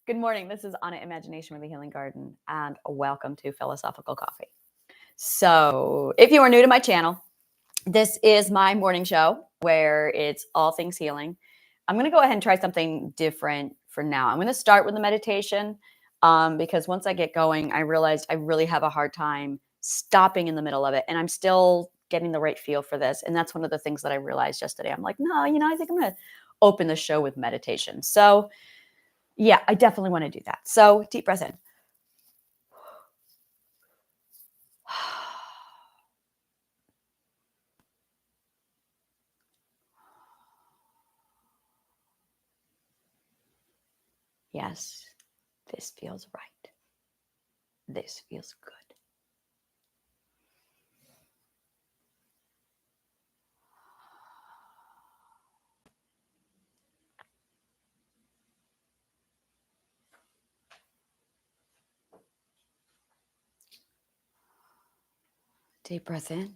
Good morning. This is Anna Imagination with the Healing Garden, and welcome to Philosophical Coffee. So, if you are new to my channel, this is my morning show where it's all things healing. I'm going to go ahead and try something different for now. I'm going to start with the meditation because once I get going, I realized I really have a hard time stopping in the middle of it, and I'm still getting the right feel for this. And that's one of the things that I realized yesterday. I'm like, no, I think I'm going to open the show with meditation. So, yeah, I definitely want to do that. So deep breath in. Yes, this feels right. This feels good. Deep breath in. And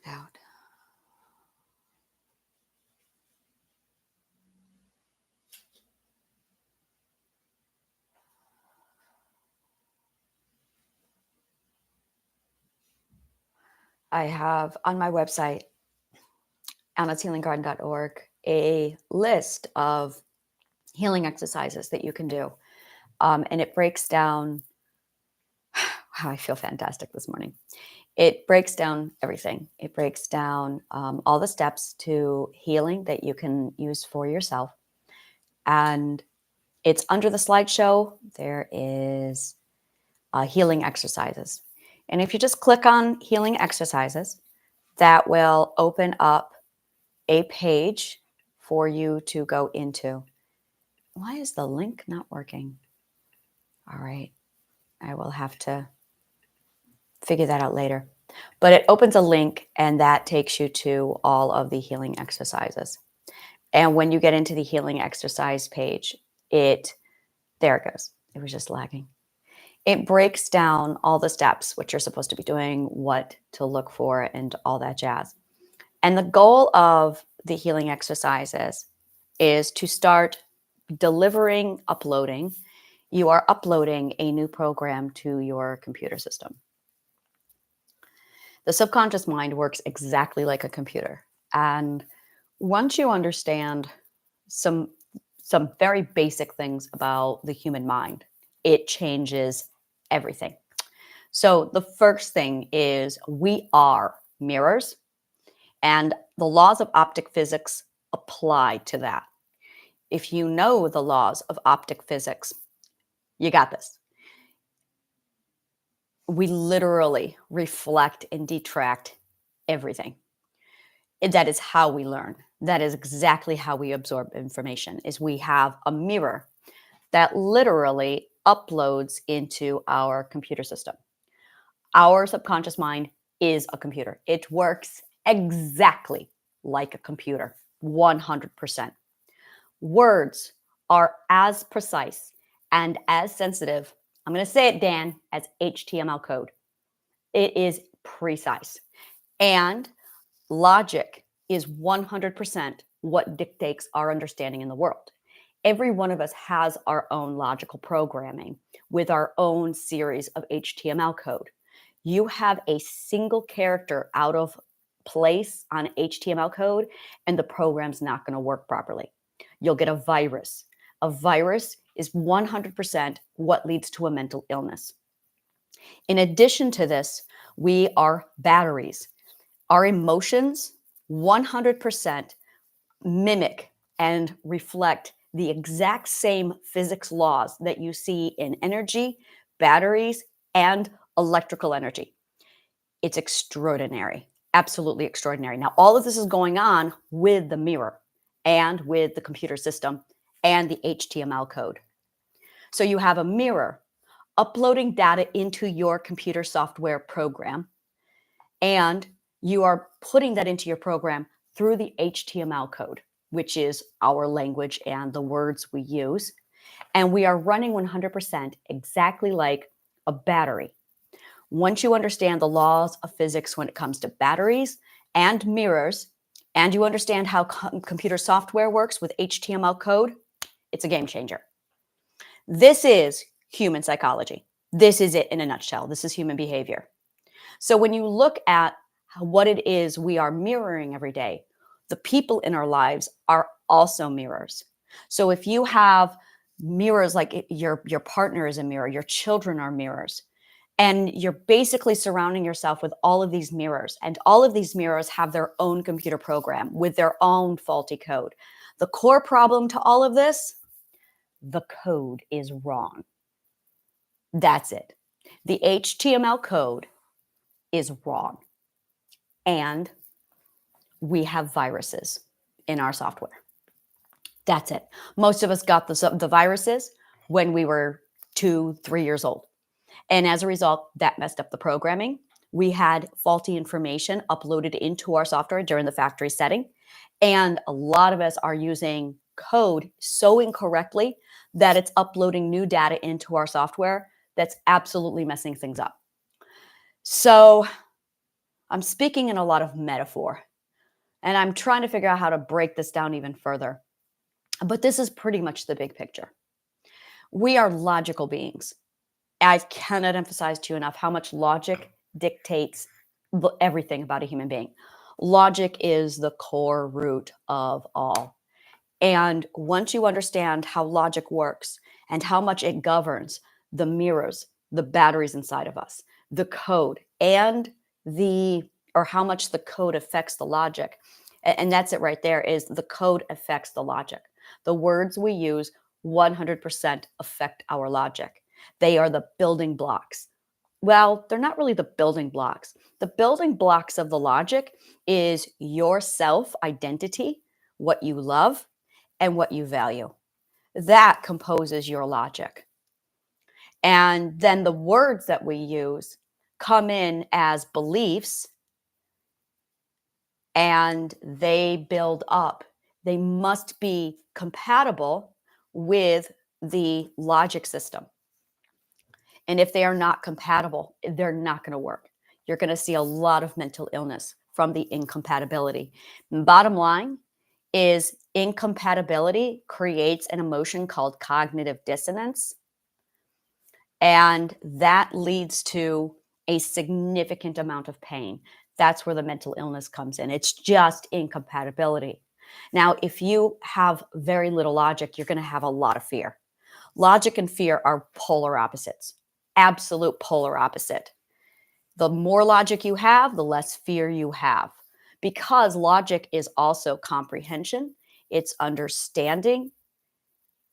out. I have on my website, annahealinggarden.org, a list of healing exercises that you can do. And it breaks down how I feel fantastic this morning. It breaks down everything. It breaks down all the steps to healing that you can use for yourself. And it's under the slideshow. There is healing exercises. And if you just click on healing exercises, that will open up a page for you to go into. Why is the link not working? All right. I will have to figure that out later. But it opens a link and that takes you to all of the healing exercises. And when you get into the healing exercise page, there it goes. It was just lagging. It breaks down all the steps, what you're supposed to be doing, what to look for, and all that jazz. And the goal of the healing exercises is to start delivering, uploading. You are uploading a new program to your computer system. The subconscious mind works exactly like a computer. And once you understand some very basic things about the human mind, it changes everything. So the first thing is we are mirrors, and the laws of optic physics apply to that. If you know the laws of optic physics, you got this. We literally reflect and detract everything. That is how we learn. That is exactly how we absorb information, is we have a mirror that literally uploads into our computer system. Our subconscious mind is a computer. It works exactly like a computer, 100%. Words are as precise and as sensitive, I'm going to say it, Dan, as HTML code. It is precise. And logic is 100% what dictates our understanding in the world. Every one of us has our own logical programming with our own series of HTML code. You have a single character out of place on HTML code, and the program's not going to work properly. You'll get a virus. A virus is 100% what leads to a mental illness. In addition to this, we are batteries. Our emotions 100% mimic and reflect the exact same physics laws that you see in energy, batteries, and electrical energy. It's extraordinary, absolutely extraordinary. Now, all of this is going on with the mirror and with the computer system and the HTML code. So you have a mirror uploading data into your computer software program, and you are putting that into your program through the HTML code, which is our language and the words we use. And we are running 100% exactly like a battery. Once you understand the laws of physics when it comes to batteries and mirrors, and you understand how computer software works with HTML code, it's a game changer. This is human psychology. This is it in a nutshell. This is human behavior. So when you look at what it is we are mirroring every day, the people in our lives are also mirrors. So if you have mirrors, like your partner is a mirror, your children are mirrors, and you're basically surrounding yourself with all of these mirrors, and all of these mirrors have their own computer program with their own faulty code. The core problem to all of this, the code is wrong. That's it. The HTML code is wrong. And we have viruses in our software. That's it. Most of us got the viruses when we were 2, 3 years old. And as a result, that messed up the programming. We had faulty information uploaded into our software during the factory setting. And a lot of us are using code so incorrectly that it's uploading new data into our software that's absolutely messing things up. So I'm speaking in a lot of metaphor, and I'm trying to figure out how to break this down even further. But this is pretty much the big picture. We are logical beings. I cannot emphasize to you enough how much logic dictates everything about a human being. Logic is the core root of all. And once you understand how logic works and how much it governs the mirrors, the batteries inside of us, the code, and or how much the code affects the logic, and that's it right there, is the code affects the logic. The words we use 100% affect our logic. They are the building blocks. Well, they're not really the building blocks. The building blocks of the logic is your self-identity, what you love, and what you value. That composes your logic. And then the words that we use come in as beliefs, and they build up. They must be compatible with the logic system. And if they are not compatible, they're not going to work. You're going to see a lot of mental illness from the incompatibility. Bottom line is, incompatibility creates an emotion called cognitive dissonance. And that leads to a significant amount of pain. That's where the mental illness comes in. It's just incompatibility. Now, if you have very little logic, you're going to have a lot of fear. Logic and fear are polar opposites, absolute polar opposite. The more logic you have, the less fear you have, because logic is also comprehension, it's understanding,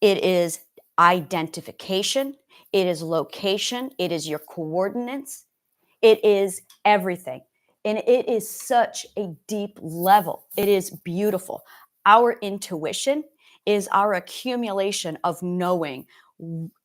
it is identification, it is location, it is your coordinates, it is everything. And it is such a deep level. It is beautiful. Our intuition is our accumulation of knowing.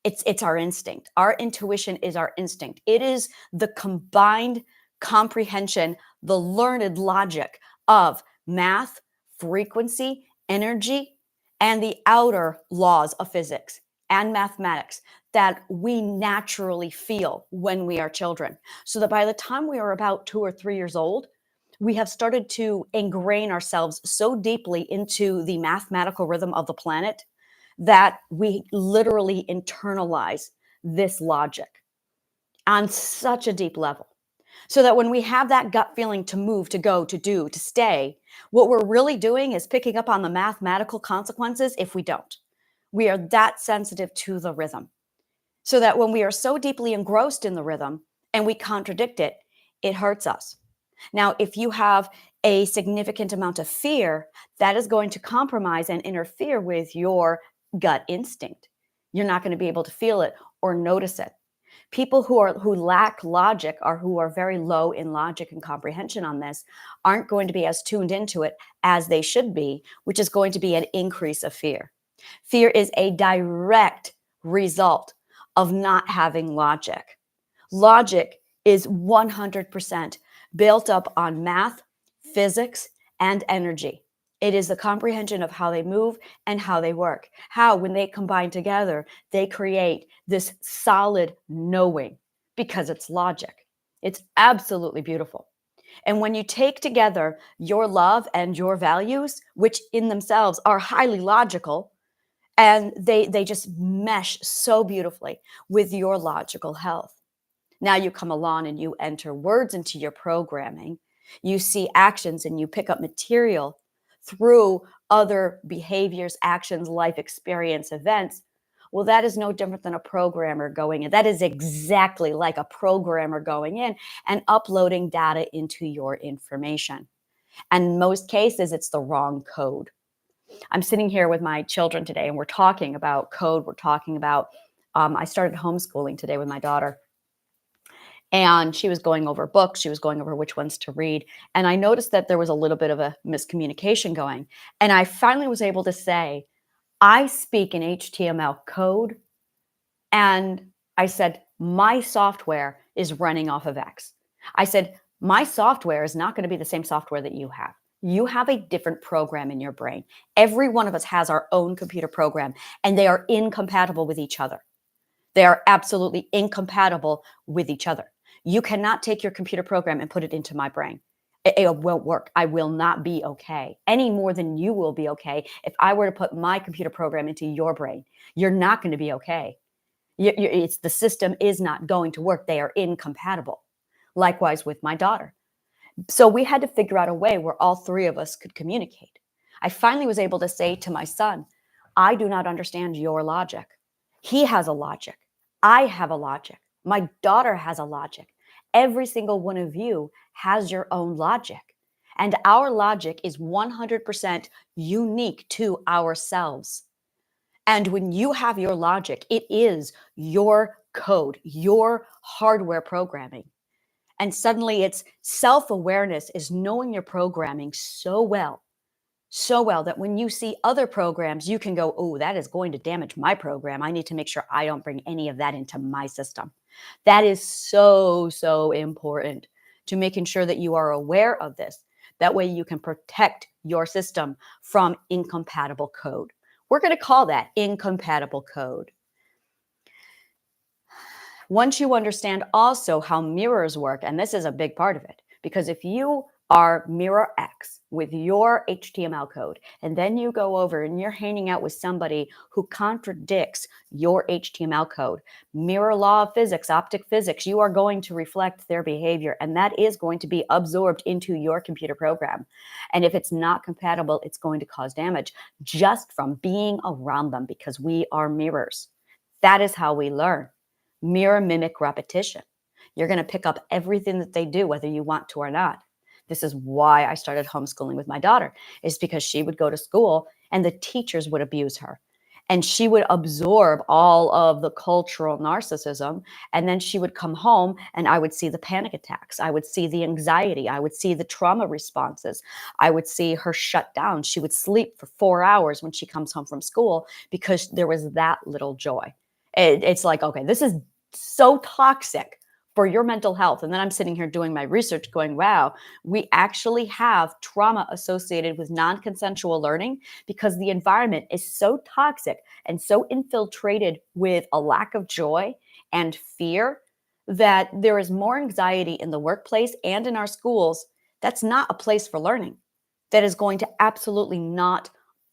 It's our instinct. Our intuition is our instinct. It is the combined comprehension, the learned logic of math, frequency, energy, and the outer laws of physics and mathematics that we naturally feel when we are children. So that by the time we are about 2 or 3 years old, we have started to ingrain ourselves so deeply into the mathematical rhythm of the planet that we literally internalize this logic on such a deep level. So that when we have that gut feeling to move, to go, to do, to stay, what we're really doing is picking up on the mathematical consequences if we don't. We are that sensitive to the rhythm. So that when we are so deeply engrossed in the rhythm and we contradict it, it hurts us. Now, if you have a significant amount of fear, that is going to compromise and interfere with your gut instinct. You're not going to be able to feel it or notice it. People who lack logic, or who are very low in logic and comprehension on this, aren't going to be as tuned into it as they should be, which is going to be an increase of fear. Fear is a direct result of not having logic. Logic is 100% built up on math, physics, and energy. It is the comprehension of how they move and how they work. How, when they combine together, they create this solid knowing because it's logic. It's absolutely beautiful. And when you take together your love and your values, which in themselves are highly logical, and they just mesh so beautifully with your logical health. Now you come along and you enter words into your programming. You see actions and you pick up material through other behaviors, actions, life experience, events. Well, that is no different than a programmer going in. That is exactly like a programmer going in and uploading data into your information. And in most cases, it's the wrong code. I'm sitting here with my children today and we're talking about code. We're talking about, I started homeschooling today with my daughter. And she was going over books. She was going over which ones to read. And I noticed that there was a little bit of a miscommunication going. And I finally was able to say, I speak in HTML code. And I said, my software is running off of X. I said, my software is not going to be the same software that you have. You have a different program in your brain. Every one of us has our own computer program, and they are incompatible with each other. They are absolutely incompatible with each other. You cannot take your computer program and put it into my brain. It won't work. I will not be okay any more than you will be okay if I were to put my computer program into your brain. You're not going to be okay. It's the system is not going to work. They are incompatible. Likewise with my daughter. So we had to figure out a way where all three of us could communicate. I finally was able to say to my son, I do not understand your logic. He has a logic. I have a logic. My daughter has a logic. Every single one of you has your own logic. And our logic is 100% unique to ourselves. And when you have your logic, it is your code, your hardware programming. And suddenly it's self-awareness is knowing your programming so well that when you see other programs, you can go, oh, that is going to damage my program. I need to make sure I don't bring any of that into my system. That is so, so important to making sure that you are aware of this. That way you can protect your system from incompatible code. We're going to call that incompatible code. Once you understand also how mirrors work, and this is a big part of it, because if you are mirror X with your HTML code, and then you go over and you're hanging out with somebody who contradicts your HTML code, mirror law of physics, optic physics, you are going to reflect their behavior, and that is going to be absorbed into your computer program. And if it's not compatible, it's going to cause damage just from being around them, because we are mirrors. That is how we learn. Mirror, mimic, repetition. You're going to pick up everything that they do, whether you want to or not. This is why I started homeschooling with my daughter, is because she would go to school and the teachers would abuse her. And she would absorb all of the cultural narcissism. And then she would come home and I would see the panic attacks. I would see the anxiety. I would see the trauma responses. I would see her shut down. She would sleep for 4 hours when she comes home from school because there was that little joy. It's like, okay, this is so toxic for your mental health. And then I'm sitting here doing my research going, wow, we actually have trauma associated with non-consensual learning because the environment is so toxic and so infiltrated with a lack of joy and fear that there is more anxiety in the workplace and in our schools. That's not a place for learning. That is going to absolutely not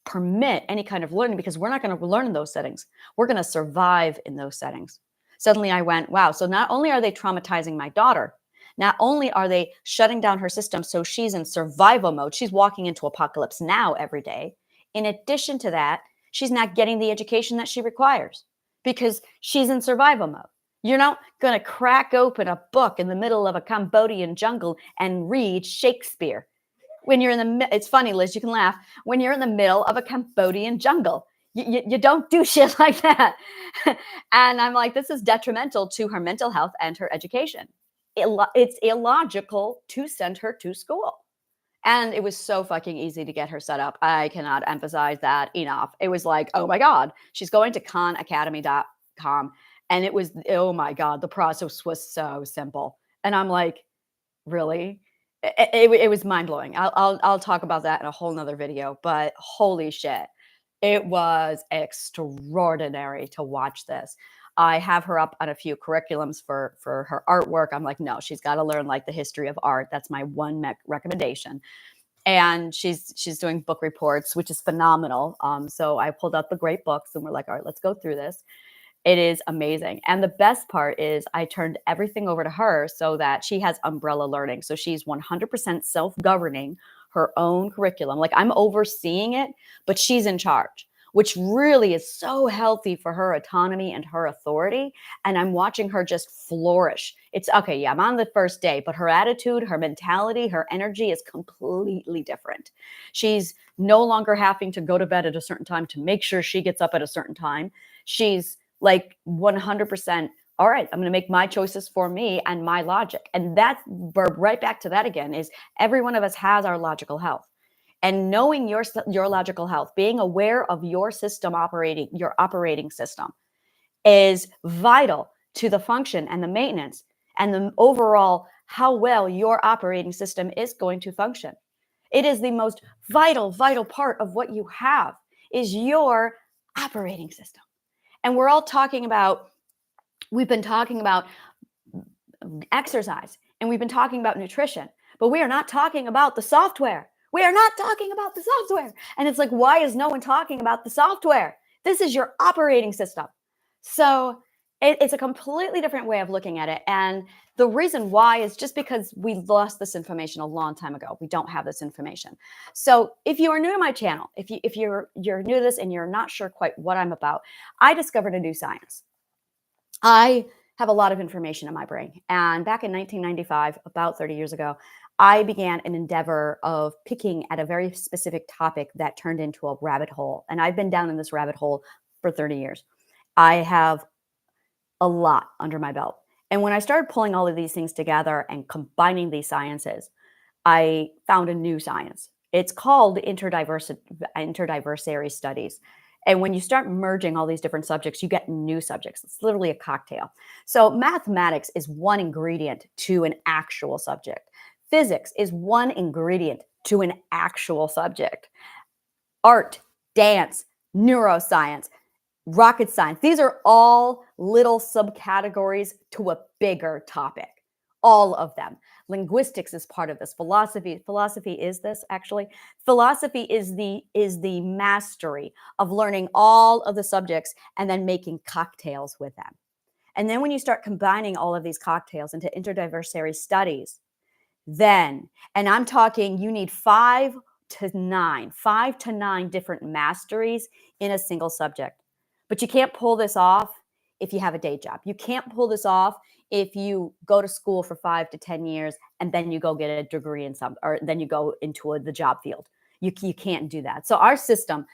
permit any kind of learning because we're not going to learn in those settings. We're going to survive in those settings. Suddenly I went, wow, so not only are they traumatizing my daughter, not only are they shutting down her system so she's in survival mode, she's walking into apocalypse now every day. In addition to that, she's not getting the education that she requires because she's in survival mode. You're not going to crack open a book in the middle of a Cambodian jungle and read Shakespeare. When you're in the, it's funny, Liz, you can laugh, when you're in the middle of a Cambodian jungle. You don't do shit like that. And I'm like, this is detrimental to her mental health and her education. It's illogical to send her to school. And it was so fucking easy to get her set up. I cannot emphasize that enough. It was like, oh my God, she's going to khanacademy.com. And it was, oh my God, the process was so simple. And I'm like, really? It was mind blowing. I'll talk about that in a whole nother video, but holy shit. It was extraordinary to watch this. I have her up on a few curriculums for her artwork. I'm like, no, she's got to learn like the history of art. That's my one recommendation. And she's doing book reports, which is phenomenal. So I pulled out the great books and we're like, all right, let's go through this. It is amazing. And the best part is I turned everything over to her so that she has umbrella learning. So she's 100% self-governing her own curriculum. Like I'm overseeing it, but she's in charge, which really is so healthy for her autonomy and her authority. And I'm watching her just flourish. It's okay. Yeah, I'm on the first day, but her attitude, her mentality, her energy is completely different. She's no longer having to go to bed at a certain time to make sure she gets up at a certain time. She's like 100%, all right, I'm going to make my choices for me and my logic. And that's right back to that again, is every one of us has our logical health. And knowing your logical health, being aware of your system operating, your operating system, is vital to the function and the maintenance and the overall how well your operating system is going to function. It is the most vital part of what you have is your operating system. And we're all talking about, we've been talking about exercise and we've been talking about nutrition, but we are not talking about the software. We are not talking about the software. And it's like, why is no one talking about the software? This is your operating system. So it's a completely different way of looking at it. And the reason why is just because we lost this information a long time ago. We don't have this information. So if you are new to my channel, if you're new to this and you're not sure quite what I'm about, I discovered a new science. I have a lot of information in my brain. And back in 1995, about 30 years ago, I began an endeavor of picking at a very specific topic that turned into a rabbit hole. And I've been down in this rabbit hole for 30 years. I have a lot under my belt. And when I started pulling all of these things together and combining these sciences, I found a new science. It's called interdiversary studies. And when you start merging all these different subjects, you get new subjects. It's literally a cocktail. So mathematics is one ingredient to an actual subject. Physics is one ingredient to an actual subject. Art, dance, neuroscience, rocket science. These are all little subcategories to a bigger topic. All of them. Linguistics is part of this. Philosophy is this actually. Philosophy is the mastery of learning all of the subjects and then making cocktails with them. And then when you start combining all of these cocktails into interdiversary studies, then, and I'm talking, you need 5 to 9 different masteries in a single subject. But you can't pull this off if you have a day job. You can't pull this off if you go to school for 5 to 10 years and then you go get a degree in or then you go into the job field. You can't do that. So our system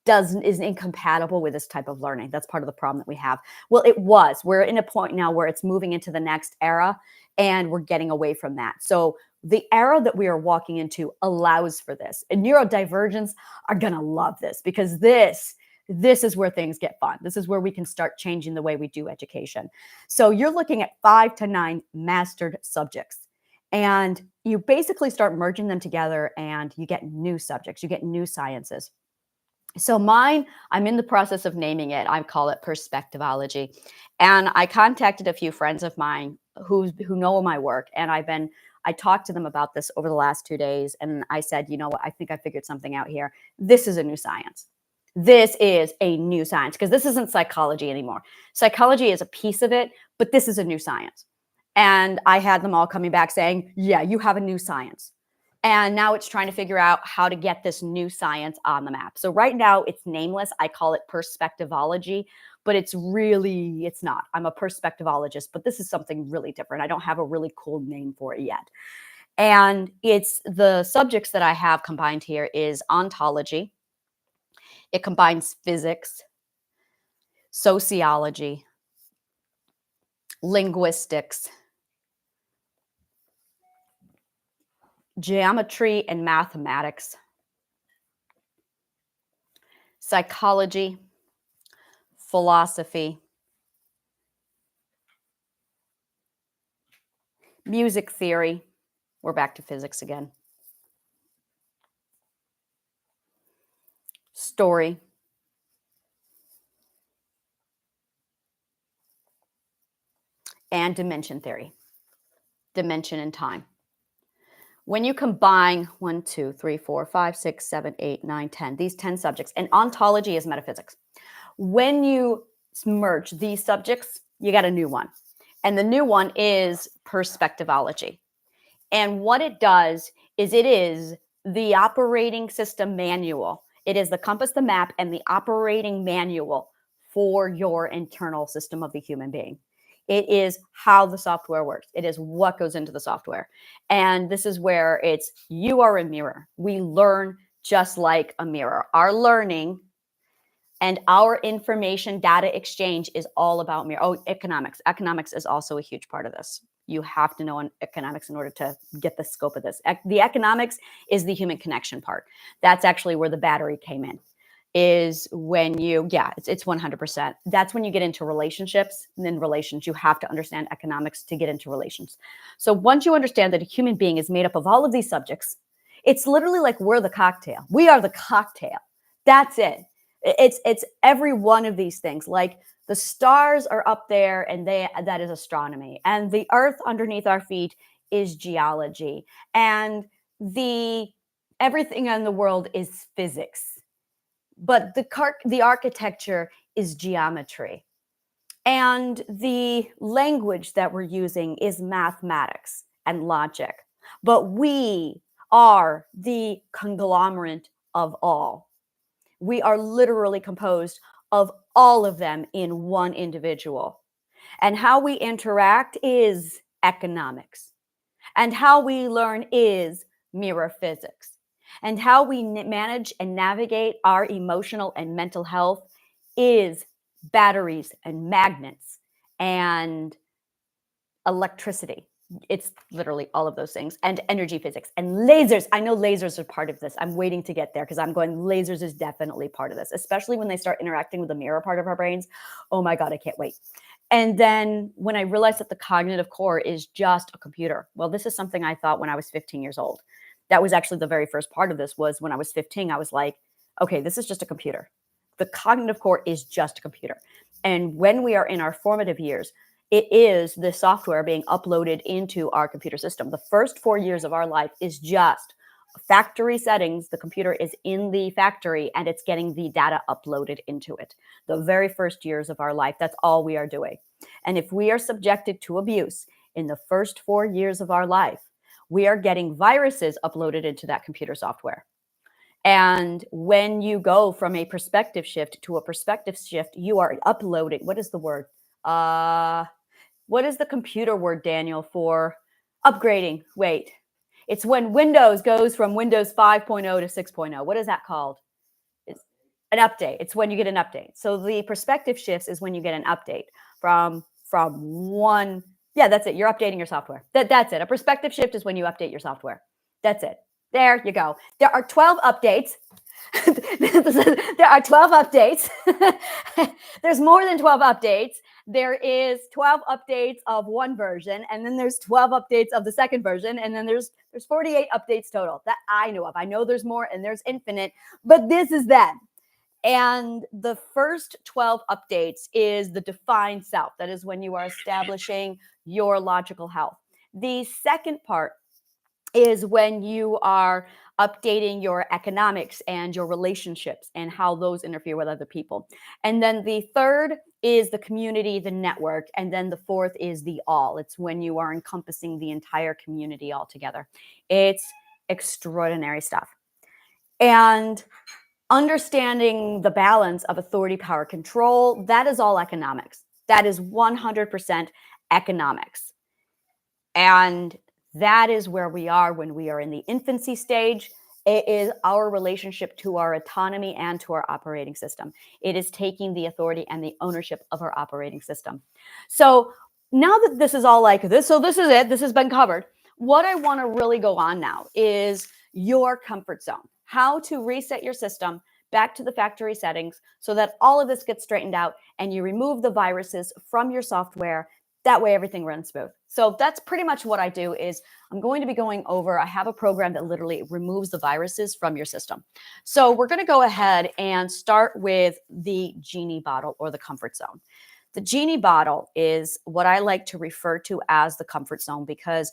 is incompatible with this type of learning. That's part of the problem that we have. Well, it was. We're in a point now where it's moving into the next era and we're getting away from that. So the era that we are walking into allows for this. And neurodivergents are going to love this because this is where things get fun. This is where we can start changing the way we do education. So you're looking at 5 to 9 mastered subjects. And you basically start merging them together and you get new subjects. You get new sciences. So mine, I'm in the process of naming it. I call it perspectivology. And I contacted a few friends of mine who know my work. And I talked to them about this over the last 2 days. And I said, you know what, I think I figured something out here. This is a new science. This is a new science because this isn't psychology anymore. Psychology is a piece of it, but this is a new science. And I had them all coming back saying, yeah, you have a new science. And now it's trying to figure out how to get this new science on the map. So right now it's nameless. I call it perspectivology, but it's not. I'm a perspectivologist, but this is something really different. I don't have a really cool name for it yet. And it's the subjects that I have combined here is ontology. It combines physics, sociology, linguistics, geometry and mathematics, psychology, philosophy, music theory. We're back to physics again. Story, and dimension theory, dimension and time. When you combine 1, 2, 3, 4, 5, 6, 7, 8, 9, 10, these 10 subjects, and ontology is metaphysics. When you merge these subjects, you got a new one. And the new one is perspectivology. And what it does is it is the operating system manual. It is the compass, the map, and the operating manual for your internal system of the human being. It is how the software works. It is what goes into the software. And this is where it's, you are a mirror. We learn just like a mirror. Our learning and our information data exchange is all about mirror. Oh, economics. Economics is also a huge part of this. You have to know economics in order to get the scope of this. The economics is the human connection part. That's actually where the battery came in. Is when you, it's 100%. That's when you get into relationships. And then relations, you have to understand economics to get into relations. So once you understand that a human being is made up of all of these subjects, it's literally like we're the cocktail. We are the cocktail. That's it. It's every one of these things. Like the stars are up there, and that is astronomy, and the earth underneath our feet is geology, and everything in the world is physics. But the architecture is geometry. And the language that we're using is mathematics and logic. But we are the conglomerate of all. We are literally composed of all of them in one individual. And how we interact is economics. And how we learn is mirror physics. And how we manage and navigate our emotional and mental health is batteries and magnets and electricity. It's literally all of those things, and energy physics and lasers. I know lasers are part of this. I'm waiting to get there because I'm going, lasers is definitely part of this, especially when they start interacting with the mirror part of our brains. Oh my God, I can't wait. And then when I realized that the cognitive core is just a computer. Well, this is something I thought when I was 15 years old. That was actually the very first part of this. Was when I was 15, I was like, okay, this is just a computer. The cognitive core is just a computer. And when we are in our formative years, it is the software being uploaded into our computer system. The first 4 years of our life is just factory settings. The computer is in the factory and it's getting the data uploaded into it. The very first years of our life, that's all we are doing. And if we are subjected to abuse in the first 4 years of our life, we are getting viruses uploaded into that computer software. And when you go from a perspective shift to a perspective shift, you are uploading. What is the word? What is the computer word, Daniel, for upgrading? Wait, it's when Windows goes from Windows 5.0 to 6.0. What is that called? It's an update. It's when you get an update. So the perspective shifts is when you get an update from one. Yeah, that's it. You're updating your software. That's it. A perspective shift is when you update your software. That's it. There you go. There are 12 updates. There are 12 updates. There's more than 12 updates. There is 12 updates of one version, and then there's 12 updates of the second version, and then there's 48 updates total that I know of. I know there's more and there's infinite, but this is them. And the first 12 updates is the defined self. That is when you are establishing your logical health. The second part is when you are updating your economics and your relationships and how those interfere with other people. And then the third is the community, the network. And then the fourth is the all. It's when you are encompassing the entire community altogether. It's extraordinary stuff. And understanding the balance of authority, power, control, that is all economics. That is 100% economics. And that is where we are when we are in the infancy stage. It is our relationship to our autonomy and to our operating system. It is taking the authority and the ownership of our operating system. So now that this is all like this, so this is it, this has been covered. What I want to really go on now is your comfort zone, how to reset your system back to the factory settings so that all of this gets straightened out and you remove the viruses from your software. That way everything runs smooth. So that's pretty much what I do. Is I'm going to be going over, I have a program that literally removes the viruses from your system. So we're going to go ahead and start with the genie bottle or the comfort zone. The genie bottle is what I like to refer to as the comfort zone, because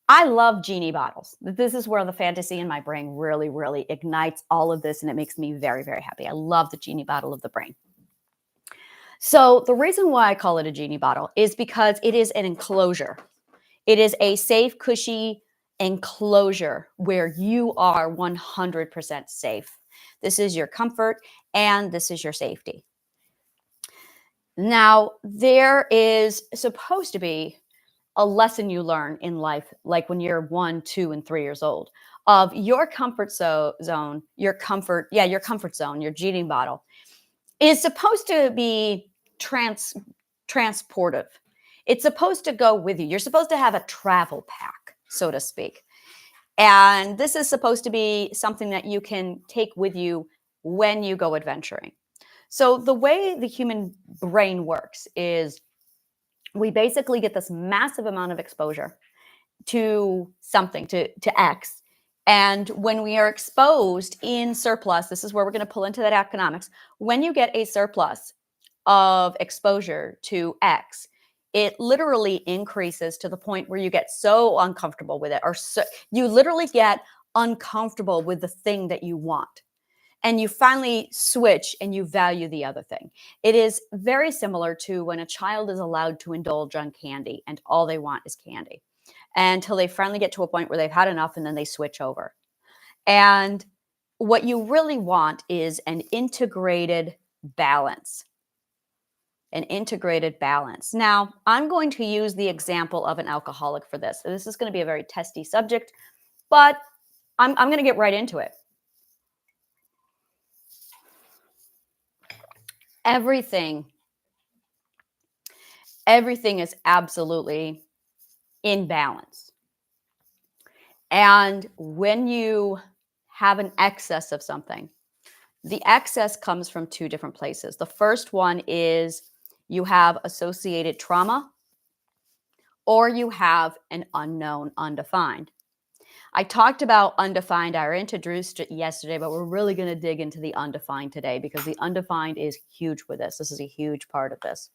I love genie bottles. This is where the fantasy in my brain really, really ignites all of this, and it makes me very, very happy. I love the genie bottle of the brain. So the reason why I call it a genie bottle is because it is an enclosure. It is a safe, cushy enclosure where you are 100% safe. This is your comfort and this is your safety. Now, there is supposed to be a lesson you learn in life, like when you're 1, 2, and 3 years old, of your comfort zone, your comfort zone, your genie bottle is supposed to be transportive. It's supposed to go with you. You're supposed to have a travel pack, so to speak. And this is supposed to be something that you can take with you when you go adventuring. So the way the human brain works is we basically get this massive amount of exposure to something, to X. And when we are exposed in surplus, this is where we're going to pull into that economics. When you get a surplus of exposure to X, it literally increases to the point where you get so uncomfortable with it, or so, you literally get uncomfortable with the thing that you want. And you finally switch and you value the other thing. It is very similar to when a child is allowed to indulge on candy and all they want is candy, until they finally get to a point where they've had enough and then they switch over. And what you really want is an integrated balance. An integrated balance. Now, I'm going to use the example of an alcoholic for this. This is going to be a very testy subject, but I'm going to get right into it. Everything is absolutely in balance. And when you have an excess of something, the excess comes from two different places. The first one is you have associated trauma, or you have an unknown, undefined. I talked about undefined. I introduced it yesterday, but we're really going to dig into the undefined today, because the undefined is huge with this. This is a huge part of this.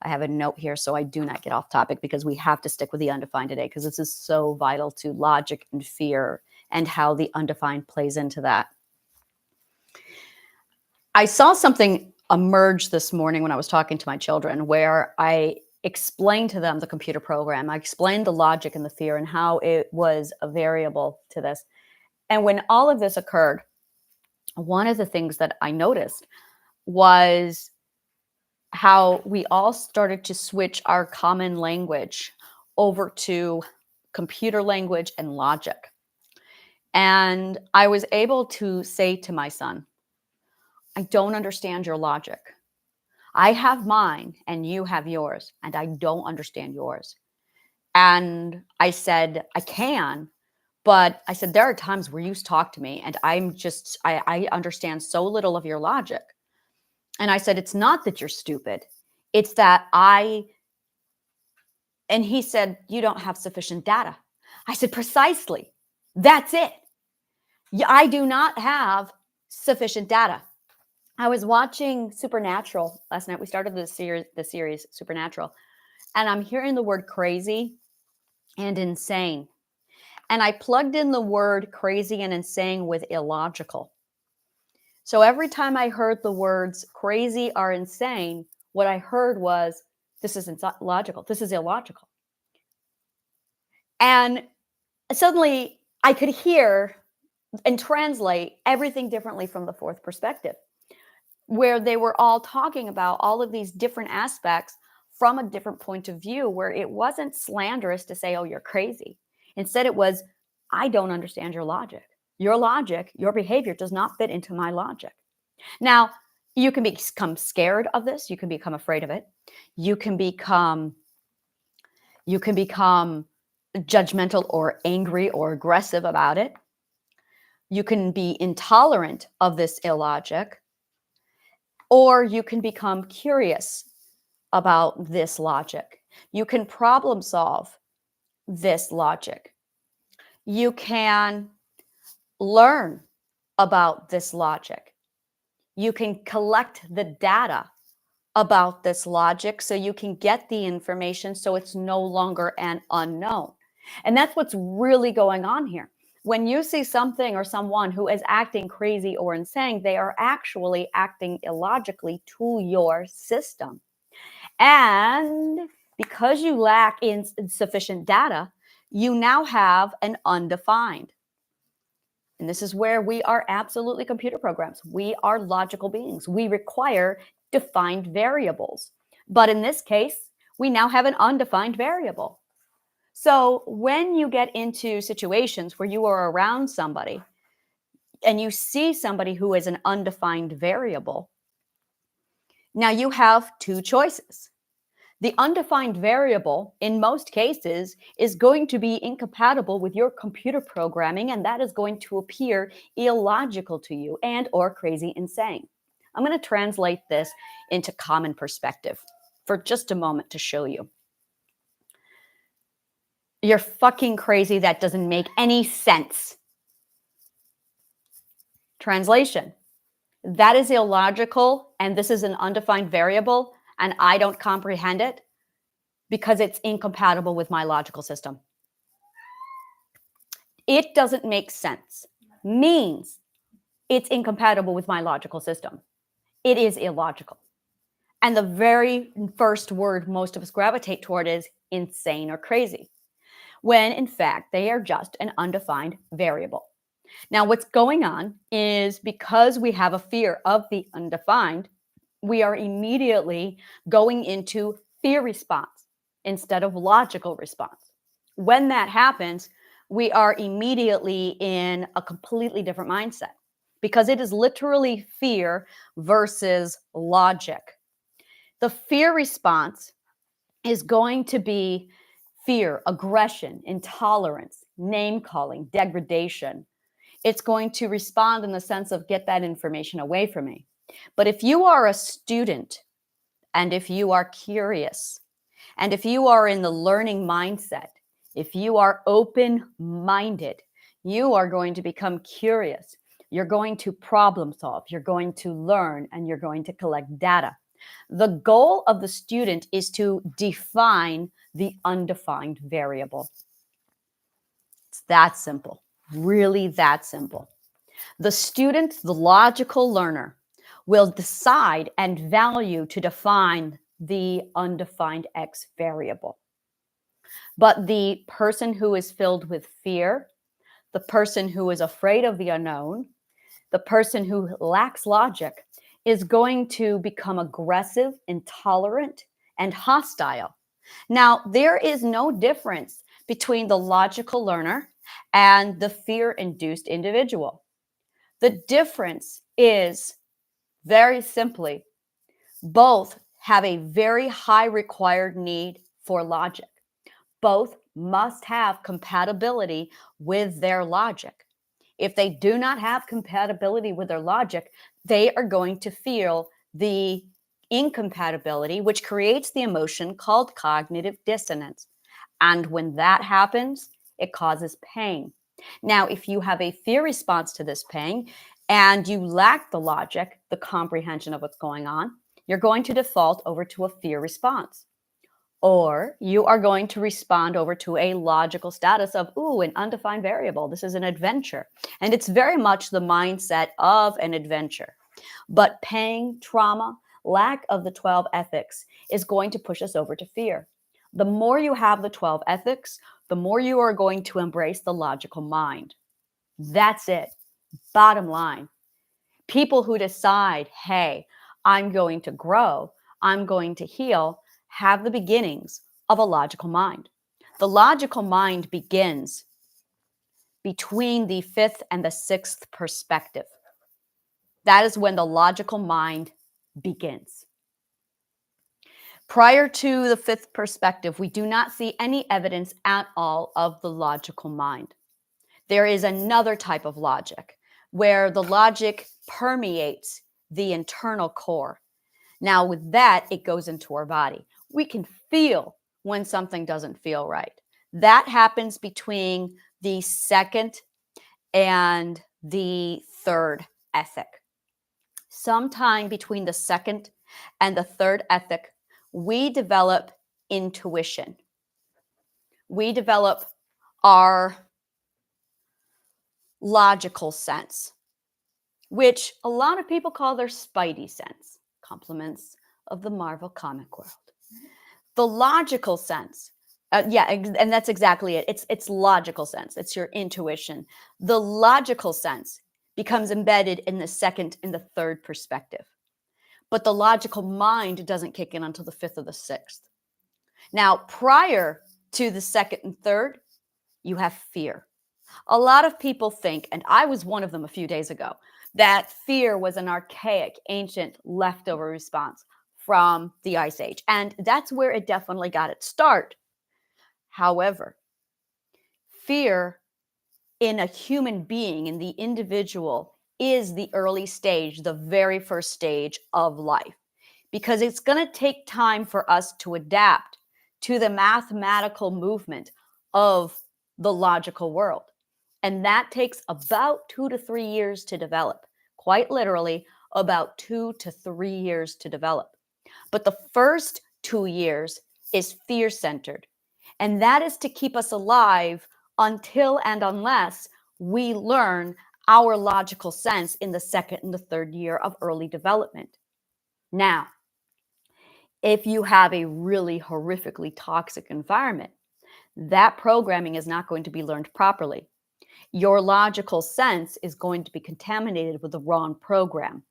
I have a note here so I do not get off topic, because we have to stick with the undefined today, because this is so vital to logic and fear and how the undefined plays into that. I saw something emerge this morning when I was talking to my children, where I explained to them the computer program. I explained the logic and the fear and how it was a variable to this. And when all of this occurred, one of the things that I noticed was how we all started to switch our common language over to computer language and logic. And I was able to say to my son, I don't understand your logic. I have mine and you have yours, and I don't understand yours. And I said, I can, but I said, there are times where you talk to me and I understand so little of your logic. And I said, it's not that you're stupid. It's that and he said, you don't have sufficient data. I said, precisely. That's it. I do not have sufficient data. I was watching Supernatural last night. We started the series Supernatural, and I'm hearing the word crazy and insane. And I plugged in the word crazy and insane with illogical. So every time I heard the words crazy or insane, what I heard was, this isn't logical. This is illogical. And suddenly I could hear and translate everything differently from the fourth perspective, where they were all talking about all of these different aspects from a different point of view, where it wasn't slanderous to say, oh, you're crazy. Instead, it was, I don't understand your logic. Your logic, your behavior does not fit into my logic. Now, you can become scared of this. You can become afraid of it. You can become judgmental or angry or aggressive about it. You can be intolerant of this illogic, or you can become curious about this logic. You can problem solve this logic. You can learn about this logic. You can collect the data about this logic so you can get the information so it's no longer an unknown. And that's what's really going on here. When you see something or someone who is acting crazy or insane, they are actually acting illogically to your system. And because you lack insufficient data, you now have an undefined. And this is where we are absolutely computer programs. We are logical beings. We require defined variables. But in this case, we now have an undefined variable. So when you get into situations where you are around somebody and you see somebody who is an undefined variable, now you have two choices. The undefined variable, in most cases, is going to be incompatible with your computer programming, and that is going to appear illogical to you and or crazy insane. I'm going to translate this into common perspective for just a moment to show you. You're fucking crazy. That doesn't make any sense. Translation. That is illogical, and this is an undefined variable, and I don't comprehend it because it's incompatible with my logical system. It doesn't make sense means it's incompatible with my logical system. It is illogical. And the very first word most of us gravitate toward is insane or crazy, when in fact they are just an undefined variable. Now, what's going on is because we have a fear of the undefined, we are immediately going into fear response instead of logical response. When that happens, we are immediately in a completely different mindset because it is literally fear versus logic. The fear response is going to be fear, aggression, intolerance, name calling, degradation. It's going to respond in the sense of get that information away from me. But if you are a student and if you are curious and if you are in the learning mindset, if you are open-minded, you are going to become curious. You're going to problem solve. You're going to learn and you're going to collect data. The goal of the student is to define the undefined variable. It's that simple, really that simple. The student, the logical learner, will decide and value to define the undefined X variable. But the person who is filled with fear, the person who is afraid of the unknown, the person who lacks logic is going to become aggressive, intolerant, and hostile. Now, there is no difference between the logical learner and the fear-induced individual. The difference is very simply, both have a very high required need for logic. Both must have compatibility with their logic. If they do not have compatibility with their logic, they are going to feel the incompatibility, which creates the emotion called cognitive dissonance. And when that happens, it causes pain. Now, if you have a fear response to this pain and you lack the logic, the comprehension of what's going on, you're going to default over to a fear response. Or you are going to respond over to a logical status of, ooh, an undefined variable. This is an adventure. And it's very much the mindset of an adventure. But pain, trauma, lack of the 12 ethics is going to push us over to fear. The more you have the 12 ethics, the more you are going to embrace the logical mind. That's it. Bottom line. People who decide, hey, I'm going to grow, I'm going to heal, have the beginnings of a logical mind. The logical mind begins between the fifth and the sixth perspective. That is when the logical mind begins. Prior to the fifth perspective, we do not see any evidence at all of the logical mind. There is another type of logic where the logic permeates the internal core. Now, with that, it goes into our body. We can feel when something doesn't feel right. That happens between the second and the third ethic. sometime between the second and the third ethic, we develop intuition. We develop our logical sense, which a lot of people call their spidey sense, compliments of the Marvel comic world. The logical sense, and that's exactly it. It's logical sense. It's your intuition. The logical sense becomes embedded in the second and the third perspective. But the logical mind doesn't kick in until the fifth or the sixth. Now, prior to the second and third, you have fear. A lot of people think, and I was one of them a few days ago, that fear was an archaic, ancient, leftover response from the Ice Age. And that's where it definitely got its start. However, fear in a human being, in the individual, is the early stage, the very first stage of life, because it's going to take time for us to adapt to the mathematical movement of the logical world. And that takes about 2 to 3 years to develop, quite literally about 2 to 3 years to develop. But the first 2 years is fear-centered, and that is to keep us alive until and unless we learn our logical sense in the second and the third year of early development. Now, if you have a really horrifically toxic environment, that programming is not going to be learned properly. Your logical sense is going to be contaminated with the wrong program.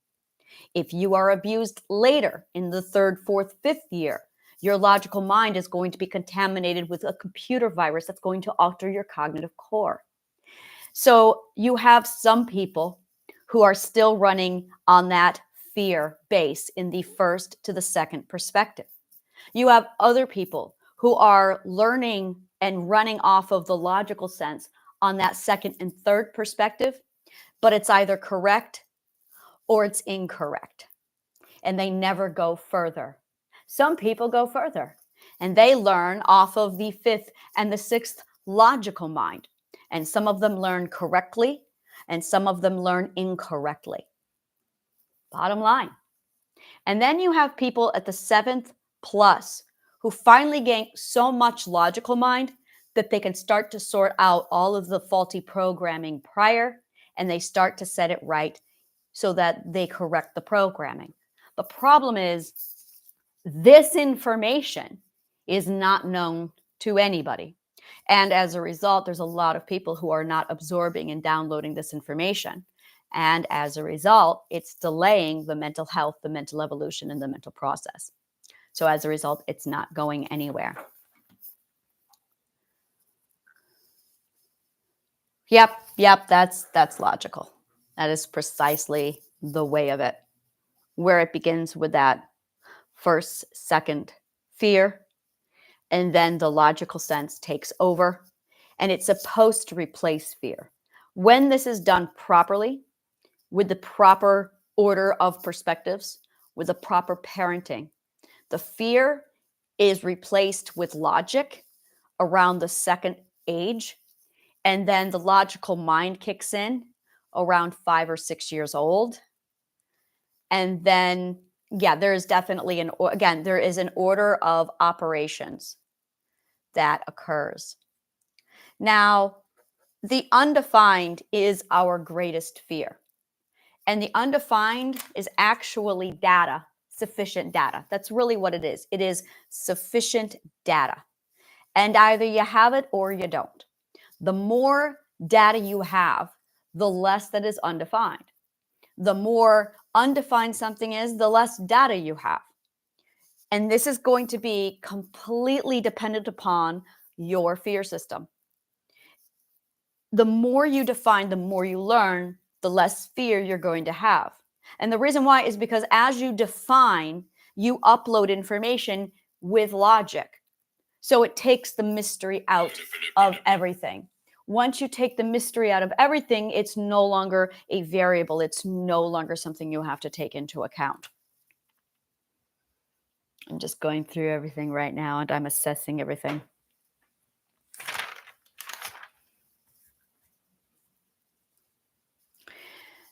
If you are abused later in the third, fourth, fifth year, your logical mind is going to be contaminated with a computer virus that's going to alter your cognitive core. So you have some people who are still running on that fear base in the first to the second perspective. You have other people who are learning and running off of the logical sense on that second and third perspective, but it's either correct or it's incorrect, and they never go further. Some people go further, and they learn off of the fifth and the sixth logical mind, and some of them learn correctly, and some of them learn incorrectly. Bottom line. And then you have people at the seventh plus who finally gain so much logical mind that they can start to sort out all of the faulty programming prior, and they start to set it right so that they correct the programming. The problem is this information is not known to anybody. And as a result, there's a lot of people who are not absorbing and downloading this information. And as a result, it's delaying the mental health, the mental evolution, and the mental process. So as a result, it's not going anywhere. Yep, that's logical. That is precisely the way of it, where it begins with that first, second fear, and then the logical sense takes over, and it's supposed to replace fear. When this is done properly, with the proper order of perspectives, with the proper parenting, the fear is replaced with logic around the second age, and then the logical mind kicks in around 5 or 6 years old. And then, there is definitely there is an order of operations that occurs. Now, the undefined is our greatest fear. And the undefined is actually data, sufficient data. That's really what it is. It is sufficient data. And either you have it or you don't. The more data you have, the less that is undefined. The more undefined something is, the less data you have. And this is going to be completely dependent upon your fear system. The more you define, the more you learn, the less fear you're going to have. And the reason why is because as you define, you upload information with logic. So it takes the mystery out of everything. Once you take the mystery out of everything, it's no longer a variable. It's no longer something you have to take into account. I'm just going through everything right now, and I'm assessing everything.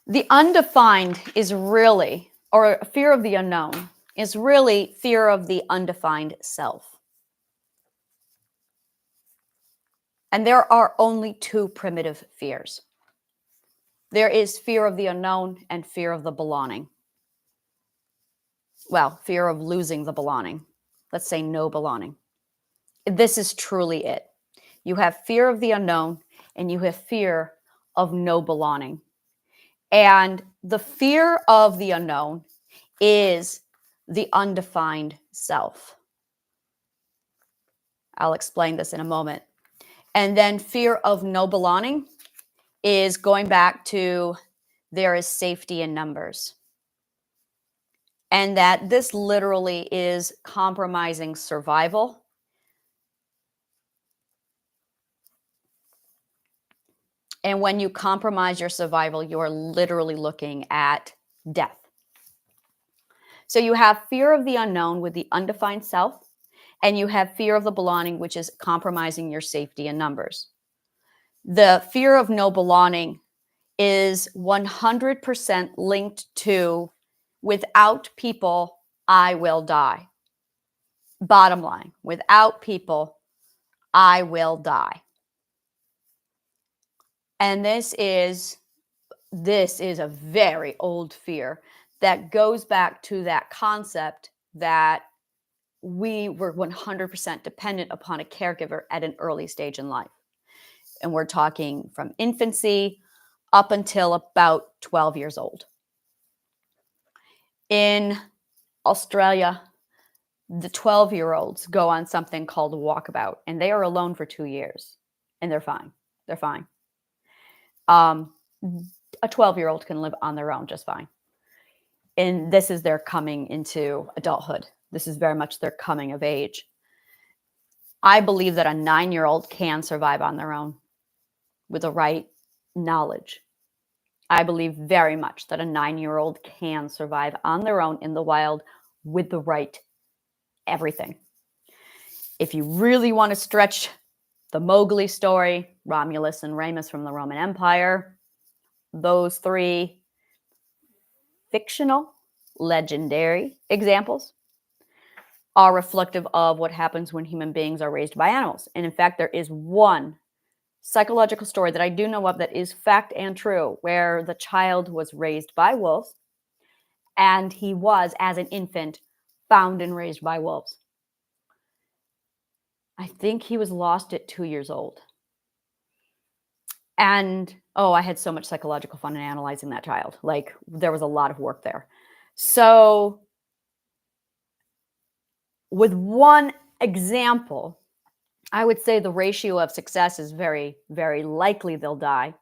The undefined is really or fear of the unknown, is really fear of the undefined self. And there are only two primitive fears. There is fear of the unknown and fear of the belonging. Well, fear of losing the belonging. Let's say no belonging. This is truly it. You have fear of the unknown and you have fear of no belonging. And the fear of the unknown is the undefined self. I'll explain this in a moment. And then fear of no belonging is going back to there is safety in numbers. And that this literally is compromising survival. And when you compromise your survival, you are literally looking at death. So you have fear of the unknown with the undefined self, and you have fear of the belonging, which is compromising your safety in numbers. The fear of no belonging is 100% linked to without people, I will die. Bottom line, without people, I will die. And this is a very old fear that goes back to that concept that we were 100% dependent upon a caregiver at an early stage in life. And we're talking from infancy up until about 12 years old. In Australia, the 12-year-olds go on something called a walkabout, and they are alone for 2 years, and they're fine. They're fine. A 12-year-old can live on their own just fine. And this is their coming into adulthood. This is very much their coming of age. I believe that a 9-year-old can survive on their own with the right knowledge. I believe very much that a 9-year-old can survive on their own in the wild with the right everything. If you really want to stretch the Mowgli story, Romulus and Remus from the Roman Empire, those three fictional, legendary examples are reflective of what happens when human beings are raised by animals. And in fact, there is one psychological story that I do know of that is fact and true, where the child was raised by wolves, and he was, as an infant, found and raised by wolves. I think he was lost at 2 years old. And, I had so much psychological fun in analyzing that child. Like, there was a lot of work there. So, with one example, I would say the ratio of success is very, very likely they'll die.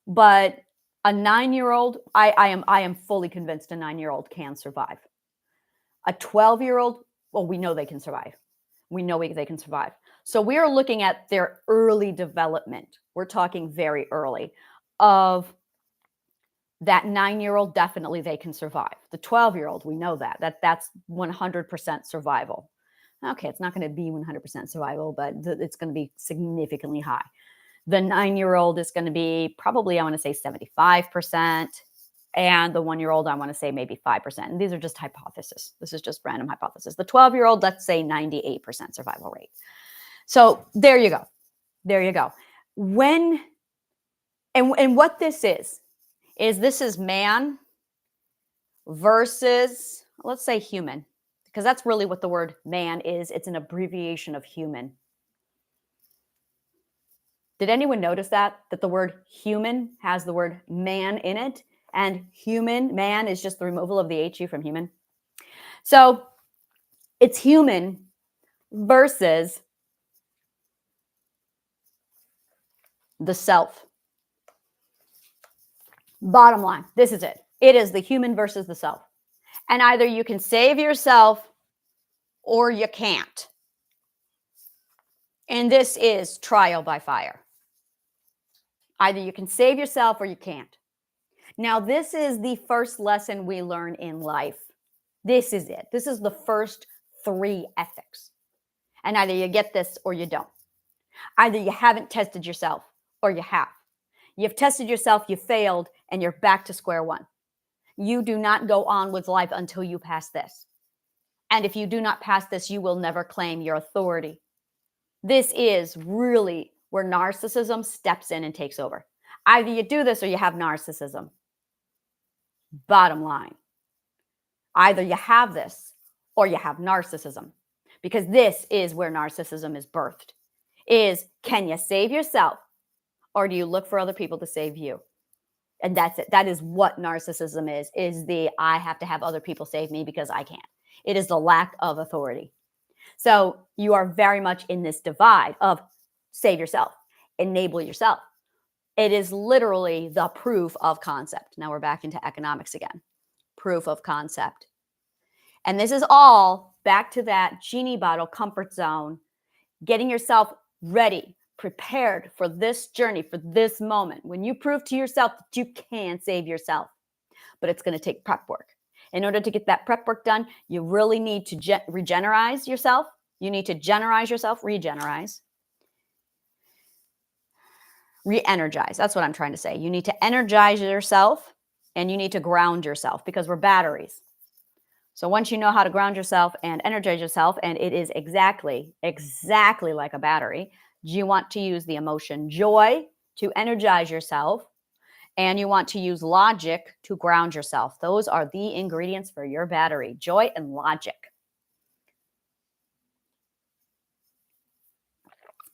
But a 9-year-old, I am fully convinced a 9-year-old can survive. A 12-year-old, well, we know they can survive. We know they can survive. So we are looking at their early development. We're talking very early of that 9-year-old, definitely they can survive. The 12-year-old, we know that's 100% survival. Okay, it's not going to be 100% survival, but it's going to be significantly high. The 9-year-old is going to be probably, I want to say 75%. And the 1-year-old, I want to say maybe 5%. And these are just hypotheses. This is just random hypothesis. The 12-year-old, let's say 98% survival rate. So there you go. There you go. And what this is this is man versus, let's say, human, because that's really what the word man is. It's an abbreviation of human. Did anyone notice that the word human has the word man in it? And human, man, is just the removal of the HU from human. So it's human versus the self. Bottom line, this is it. It is the human versus the self. And either you can save yourself or you can't. And this is trial by fire. Either you can save yourself or you can't. Now, this is the first lesson we learn in life. This is it. This is the first 3 ethics. And either you get this or you don't. Either you haven't tested yourself or you have. You've tested yourself, you failed, and you're back to square one. You do not go on with life until you pass this. And if you do not pass this, you will never claim your authority. This is really where narcissism steps in and takes over. Either you do this or you have narcissism. Bottom line. Either you have this or you have narcissism. Because this is where narcissism is birthed. Can you save yourself or do you look for other people to save you? And that's it. That is what narcissism is the I have to have other people save me because I can't. It is the lack of authority. So you are very much in this divide of save yourself, enable yourself. It is literally the proof of concept. Now we're back into economics again. Proof of concept. And this is all back to that genie bottle comfort zone, getting yourself ready, prepared for this journey, for this moment. When you prove to yourself that you can save yourself, but it's going to take prep work. In order to get that prep work done, you really need to regenerize yourself. You need to generize yourself, re-energize. That's what I'm trying to say. You need to energize yourself and you need to ground yourself because we're batteries. So once you know how to ground yourself and energize yourself, and it is exactly like a battery, you want to use the emotion joy to energize yourself, and you want to use logic to ground yourself. Those are the ingredients for your battery, joy and logic.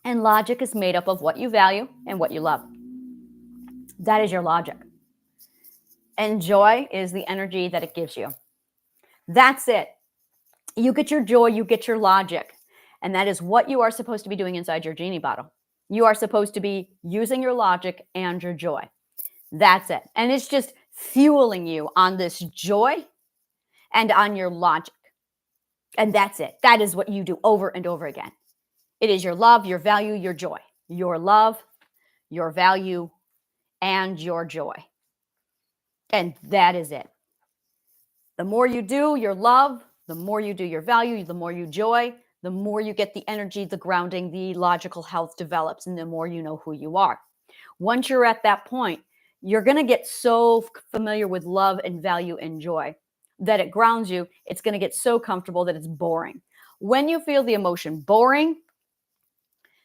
And logic is made up of what you value and what you love. That is your logic. And joy is the energy that it gives you. That's it. You get your joy, you get your logic. And that is what you are supposed to be doing inside your genie bottle. You are supposed to be using your logic and your joy. That's it. And it's just fueling you on this joy and on your logic. And that's it. That is what you do over and over again. It is your love, your value, your joy. Your love, your value, and your joy. And that is it. The more you do your love, the more you do your value, the more you joy, the more you get the energy, the grounding, the logical health develops, and the more you know who you are. Once you're at that point, you're going to get so familiar with love and value and joy that it grounds you. It's going to get so comfortable that it's boring. When you feel the emotion boring,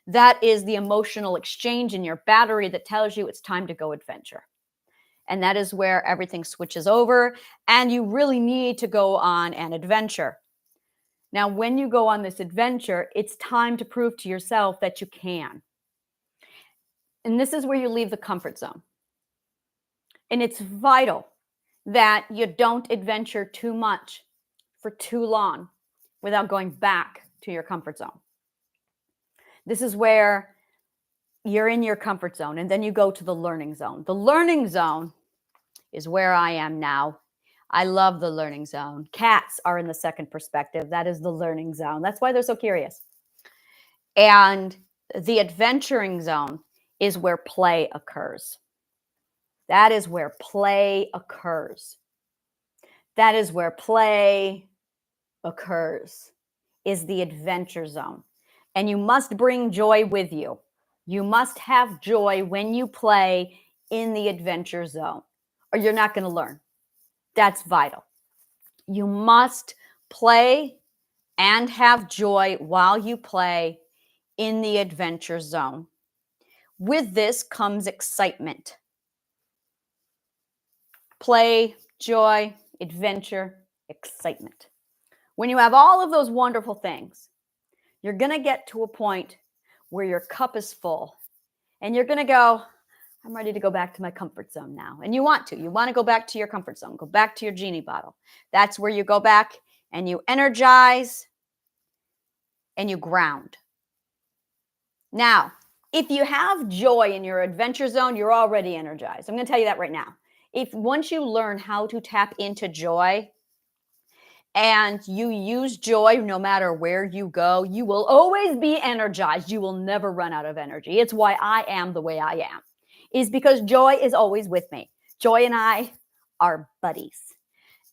that is the emotional exchange in your battery that tells you it's time to go adventure. And that is where everything switches over and you really need to go on an adventure. Now, when you go on this adventure, it's time to prove to yourself that you can. And this is where you leave the comfort zone. And it's vital that you don't adventure too much for too long without going back to your comfort zone. This is where you're in your comfort zone and then you go to the learning zone. The learning zone is where I am now. I love the learning zone. Cats are in the second perspective. That is the learning zone. That's why they're so curious. And the adventuring zone is where play occurs. That is where play occurs. That is where play occurs, is the adventure zone. And you must bring joy with you. You must have joy when you play in the adventure zone, or you're not going to learn. That's vital. You must play and have joy while you play in the adventure zone. With this comes excitement. Play, joy, adventure, excitement. When you have all of those wonderful things, you're going to get to a point where your cup is full and you're going to go, I'm ready to go back to my comfort zone now. And you want to go back to your comfort zone, go back to your genie bottle. That's where you go back and you energize and you ground. Now, if you have joy in your adventure zone, you're already energized. I'm going to tell you that right now. Once you learn how to tap into joy and you use joy no matter where you go, you will always be energized. You will never run out of energy. It's why I am the way I am, is because joy is always with me. Joy and I are buddies.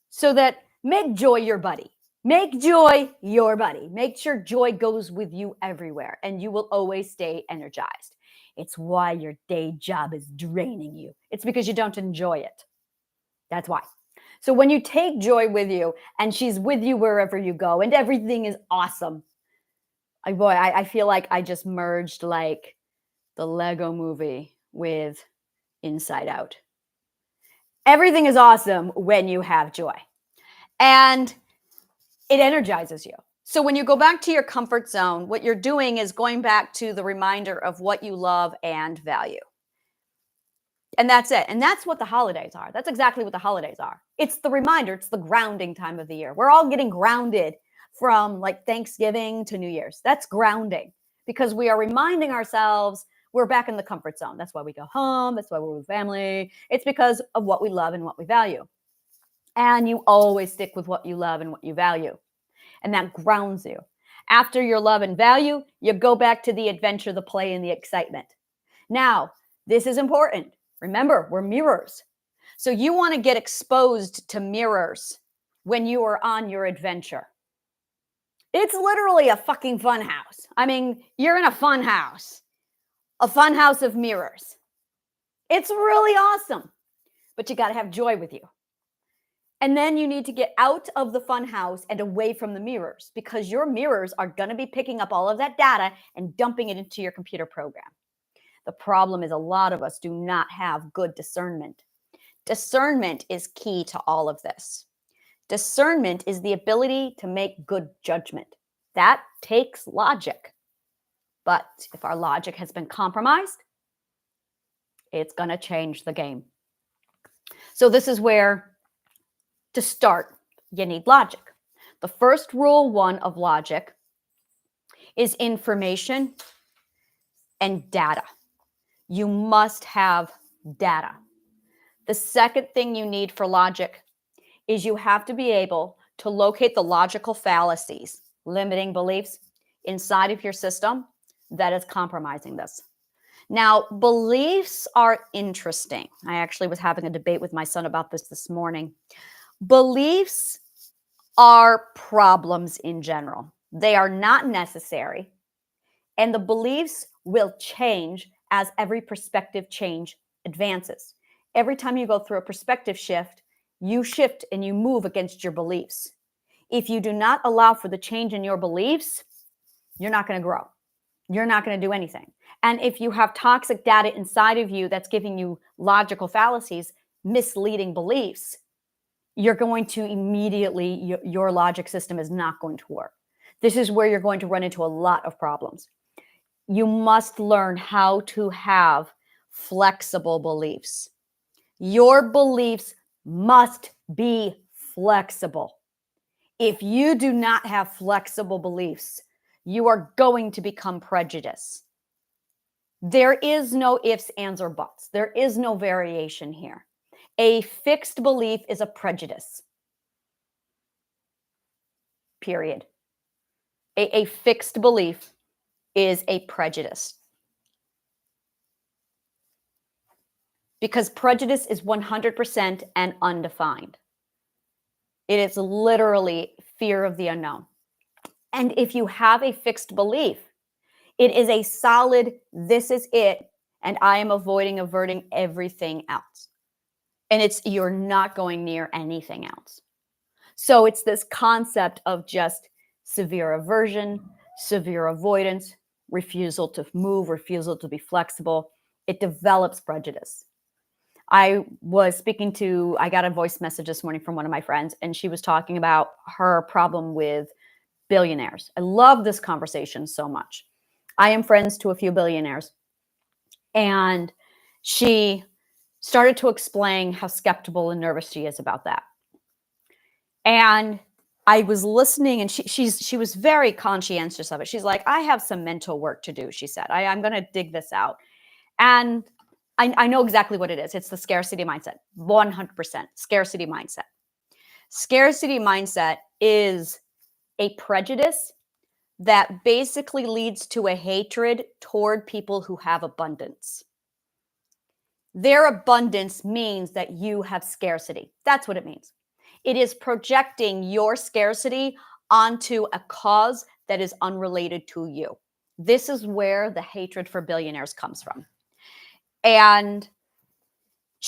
So that make joy your buddy. Make joy your buddy. Make sure joy goes with you everywhere and you will always stay energized. It's why your day job is draining you. It's because you don't enjoy it. That's why. So when you take joy with you and she's with you wherever you go and everything is awesome, I feel like I just merged like the Lego movie with Inside Out. Everything is awesome when you have joy and it energizes you. So when you go back to your comfort zone, what you're doing is going back to the reminder of what you love and value. And that's it. And that's what the holidays are. That's exactly what the holidays are. It's the reminder. It's the grounding time of the year. We're all getting grounded from like Thanksgiving to New Year's. That's grounding because we are reminding ourselves we're back in the comfort zone. That's why we go home. That's why we're with family. It's because of what we love and what we value. And you always stick with what you love and what you value. And that grounds you. After your love and value, you go back to the adventure, the play, and the excitement. Now, this is important. Remember, we're mirrors. So you want to get exposed to mirrors when you are on your adventure. It's literally a fucking fun house. I mean, you're in a fun house of mirrors. It's really awesome, but you got to have joy with you. And then you need to get out of the fun house and away from the mirrors because your mirrors are going to be picking up all of that data and dumping it into your computer program. The problem is a lot of us do not have good discernment. Discernment is key to all of this. Discernment is the ability to make good judgment. That takes logic. But if our logic has been compromised, it's going to change the game. So this is where, to start, you need logic. The first rule one of logic is information and data. You must have data. The second thing you need for logic is you have to be able to locate the logical fallacies, limiting beliefs inside of your system that is compromising this. Now, beliefs are interesting. I actually was having a debate with my son about this morning. Beliefs are problems in general. They are not necessary, and the beliefs will change as every perspective change advances. Every time you go through a perspective shift, you shift and you move against your beliefs. If you do not allow for the change in your beliefs, you're not going to grow. You're not going to do anything. And if you have toxic data inside of you that's giving you logical fallacies, misleading beliefs, you're going to immediately, your logic system is not going to work. This is where you're going to run into a lot of problems. You must learn how to have flexible beliefs. Your beliefs must be flexible. If you do not have flexible beliefs, you are going to become prejudiced. There is no ifs, ands, or buts. There is no variation here. A fixed belief is a prejudice. Period. A fixed belief is a prejudice. Because prejudice is 100% and undefined. It is literally fear of the unknown. And if you have a fixed belief, it is a solid, this is it, and I am averting everything else. And you're not going near anything else. So it's this concept of just severe aversion, severe avoidance, refusal to move, refusal to be flexible. It develops prejudice. I got a voice message this morning from one of my friends, and she was talking about her problem with billionaires. I love this conversation so much. I am friends to a few billionaires, and she started to explain how skeptical and nervous she is about that. And I was listening, and she was very conscientious of it. She's like, I have some mental work to do, she said. I'm going to dig this out. And I know exactly what it is. It's the scarcity mindset, 100% scarcity mindset. Scarcity mindset is a prejudice that basically leads to a hatred toward people who have abundance. Their abundance means that you have scarcity. That's what it means. It is projecting your scarcity onto a cause that is unrelated to you. This is where the hatred for billionaires comes from. And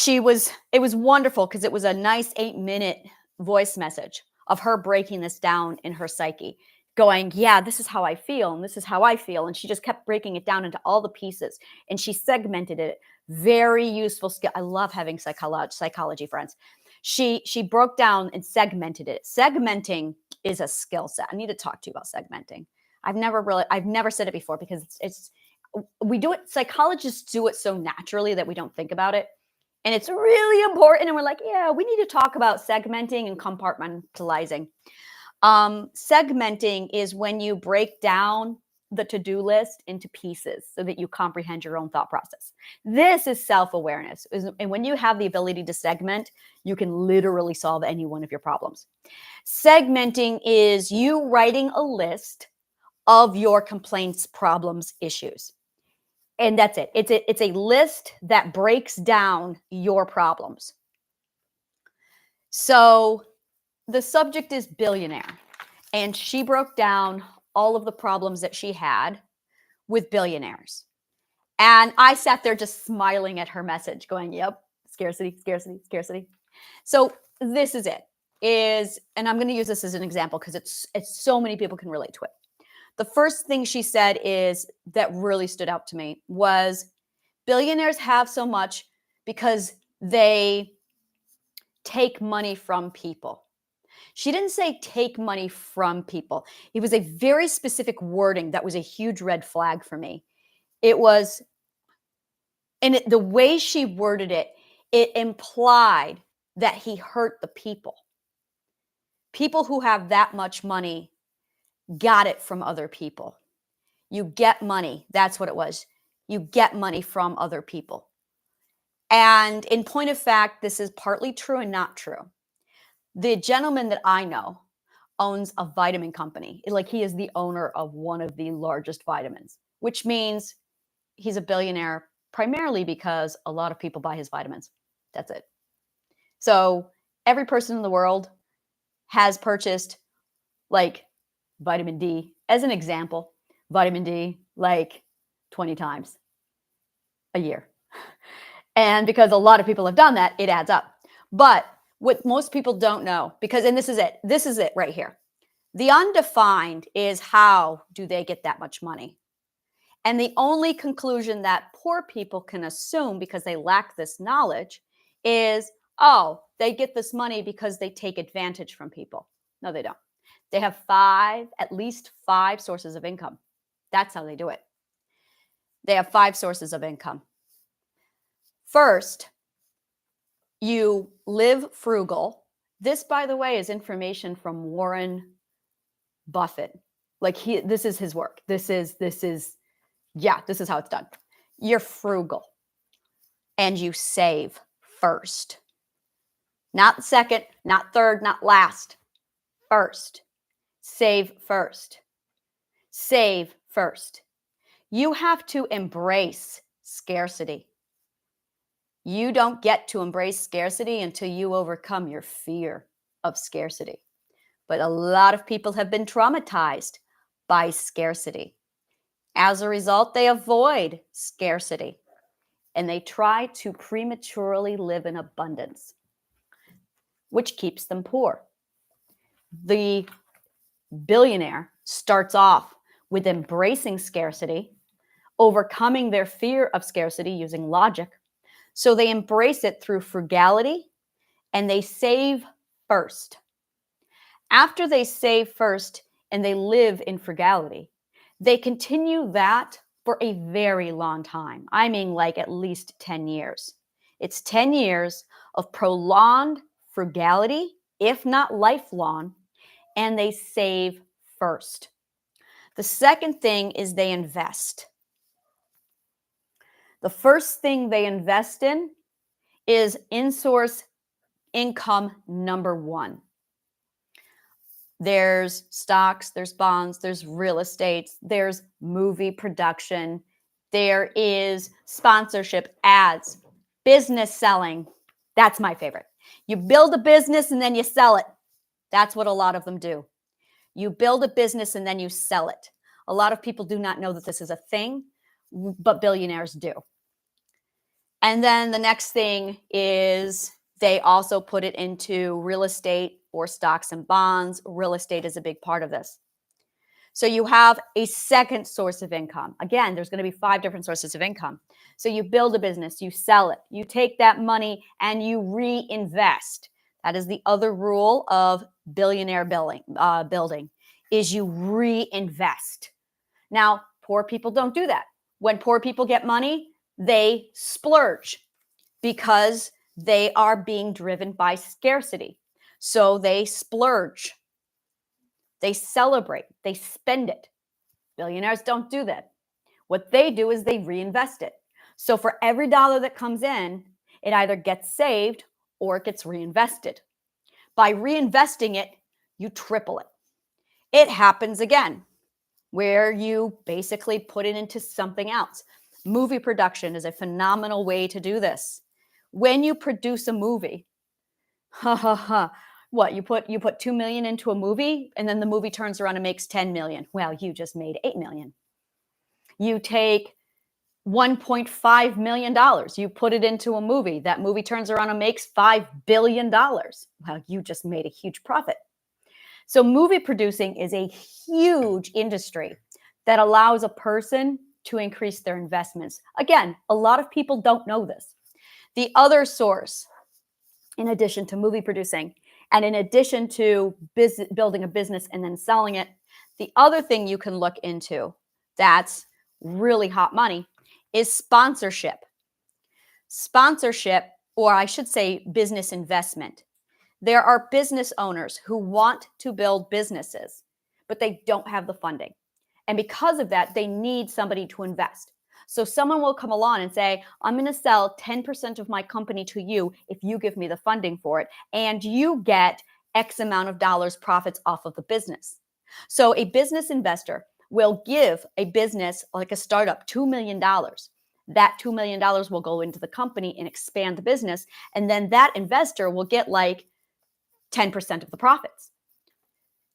it was wonderful because it was a nice 8-minute voice message of her breaking this down in her psyche, going, yeah, this is how I feel, and this is how I feel. And she just kept breaking it down into all the pieces, and she segmented it. Very useful skill. I love having psychology friends. She broke down and segmented it. Segmenting is a skill set. I need to talk to you about segmenting. I've never said it before because we do it, psychologists do it so naturally that we don't think about it. And it's really important. And we're like, yeah, we need to talk about segmenting and compartmentalizing. Segmenting is when you break down the to-do list into pieces so that you comprehend your own thought process. This is self-awareness. And when you have the ability to segment, you can literally solve any one of your problems. Segmenting is you writing a list of your complaints, problems, issues. And that's it. It's a list that breaks down your problems. So the subject is billionaire, and she broke down all of the problems that she had with billionaires. And I sat there just smiling at her message, going, yep, scarcity, scarcity, scarcity. So this is it. And I'm going to use this as an example because it's so many people can relate to it. The first thing she said is that really stood out to me was billionaires have so much because they take money from people. She didn't say take money from people. It was a very specific wording that was a huge red flag for me. It was, and the way she worded it, it implied that he hurt the people. People who have that much money got it from other people. You get money. That's what it was. You get money from other people. And in point of fact, this is partly true and not true. The gentleman that I know owns a vitamin company. Like, he is the owner of one of the largest vitamins, which means he's a billionaire primarily because a lot of people buy his vitamins. That's it. So every person in the world has purchased, like, vitamin D, as an example, vitamin D like 20 times a year. And because a lot of people have done that, it adds up. But what most people don't know, and this is it right here. The undefined is, how do they get that much money? And the only conclusion that poor people can assume, because they lack this knowledge, is, oh, they get this money because they take advantage from people. No, they don't. They have at least five sources of income. That's how they do it. They have 5 sources of income. First, you live frugal. This, by the way, is information from Warren Buffett. Like, this is his work. This is how it's done. You're frugal and you save first. Not second, not third, not last. First. Save first. Save first. You have to embrace scarcity. You don't get to embrace scarcity until you overcome your fear of scarcity. But a lot of people have been traumatized by scarcity. As a result, they avoid scarcity and they try to prematurely live in abundance, which keeps them poor. The billionaire starts off with embracing scarcity, overcoming their fear of scarcity using logic. So they embrace it through frugality and they save first. After they save first and they live in frugality, they continue that for a very long time. I mean, like at least 10 years. It's 10 years of prolonged frugality, if not lifelong, and they save first. The second thing is they invest. The first thing they invest in is in-source income number 1. There's stocks, there's bonds, there's real estate, there's movie production, there is sponsorship, ads, business selling. That's my favorite. You build a business and then you sell it. That's what a lot of them do. You build a business and then you sell it. A lot of people do not know that this is a thing, but billionaires do. And then the next thing is they also put it into real estate or stocks and bonds. Real estate is a big part of this. So you have a second source of income. Again, there's going to be 5 different sources of income. So you build a business, you sell it, you take that money and you reinvest. That is the other rule of billionaire building is you reinvest. Now, poor people don't do that. When poor people get money, they splurge because they are being driven by scarcity. So they splurge. They celebrate, they spend it. Billionaires don't do that. What they do is they reinvest it. So for every dollar that comes in, it either gets saved or it gets reinvested. By reinvesting it, you triple it. It happens again, where you basically put it into something else. Movie production is a phenomenal way to do this. When you produce a movie, what you put 2 million into a movie and then the movie turns around and makes 10 million. Well, you just made 8 million. You take $1.5 million, you put it into a movie, that movie turns around and makes $5 billion. Well, you just made a huge profit. So movie producing is a huge industry that allows a person to increase their investments. Again, a lot of people don't know this. The other source, in addition to movie producing, and in addition to building a business and then selling it, the other thing you can look into that's really hot money is sponsorship. Sponsorship, or I should say business investment. There are business owners who want to build businesses, but they don't have the funding. And because of that, they need somebody to invest. So someone will come along and say, I'm going to sell 10% of my company to you if you give me the funding for it, and you get X amount of dollars profits off of the business. So a business investor will give a business like a startup $2 million. That $2 million will go into the company and expand the business. And then that investor will get like 10% of the profits.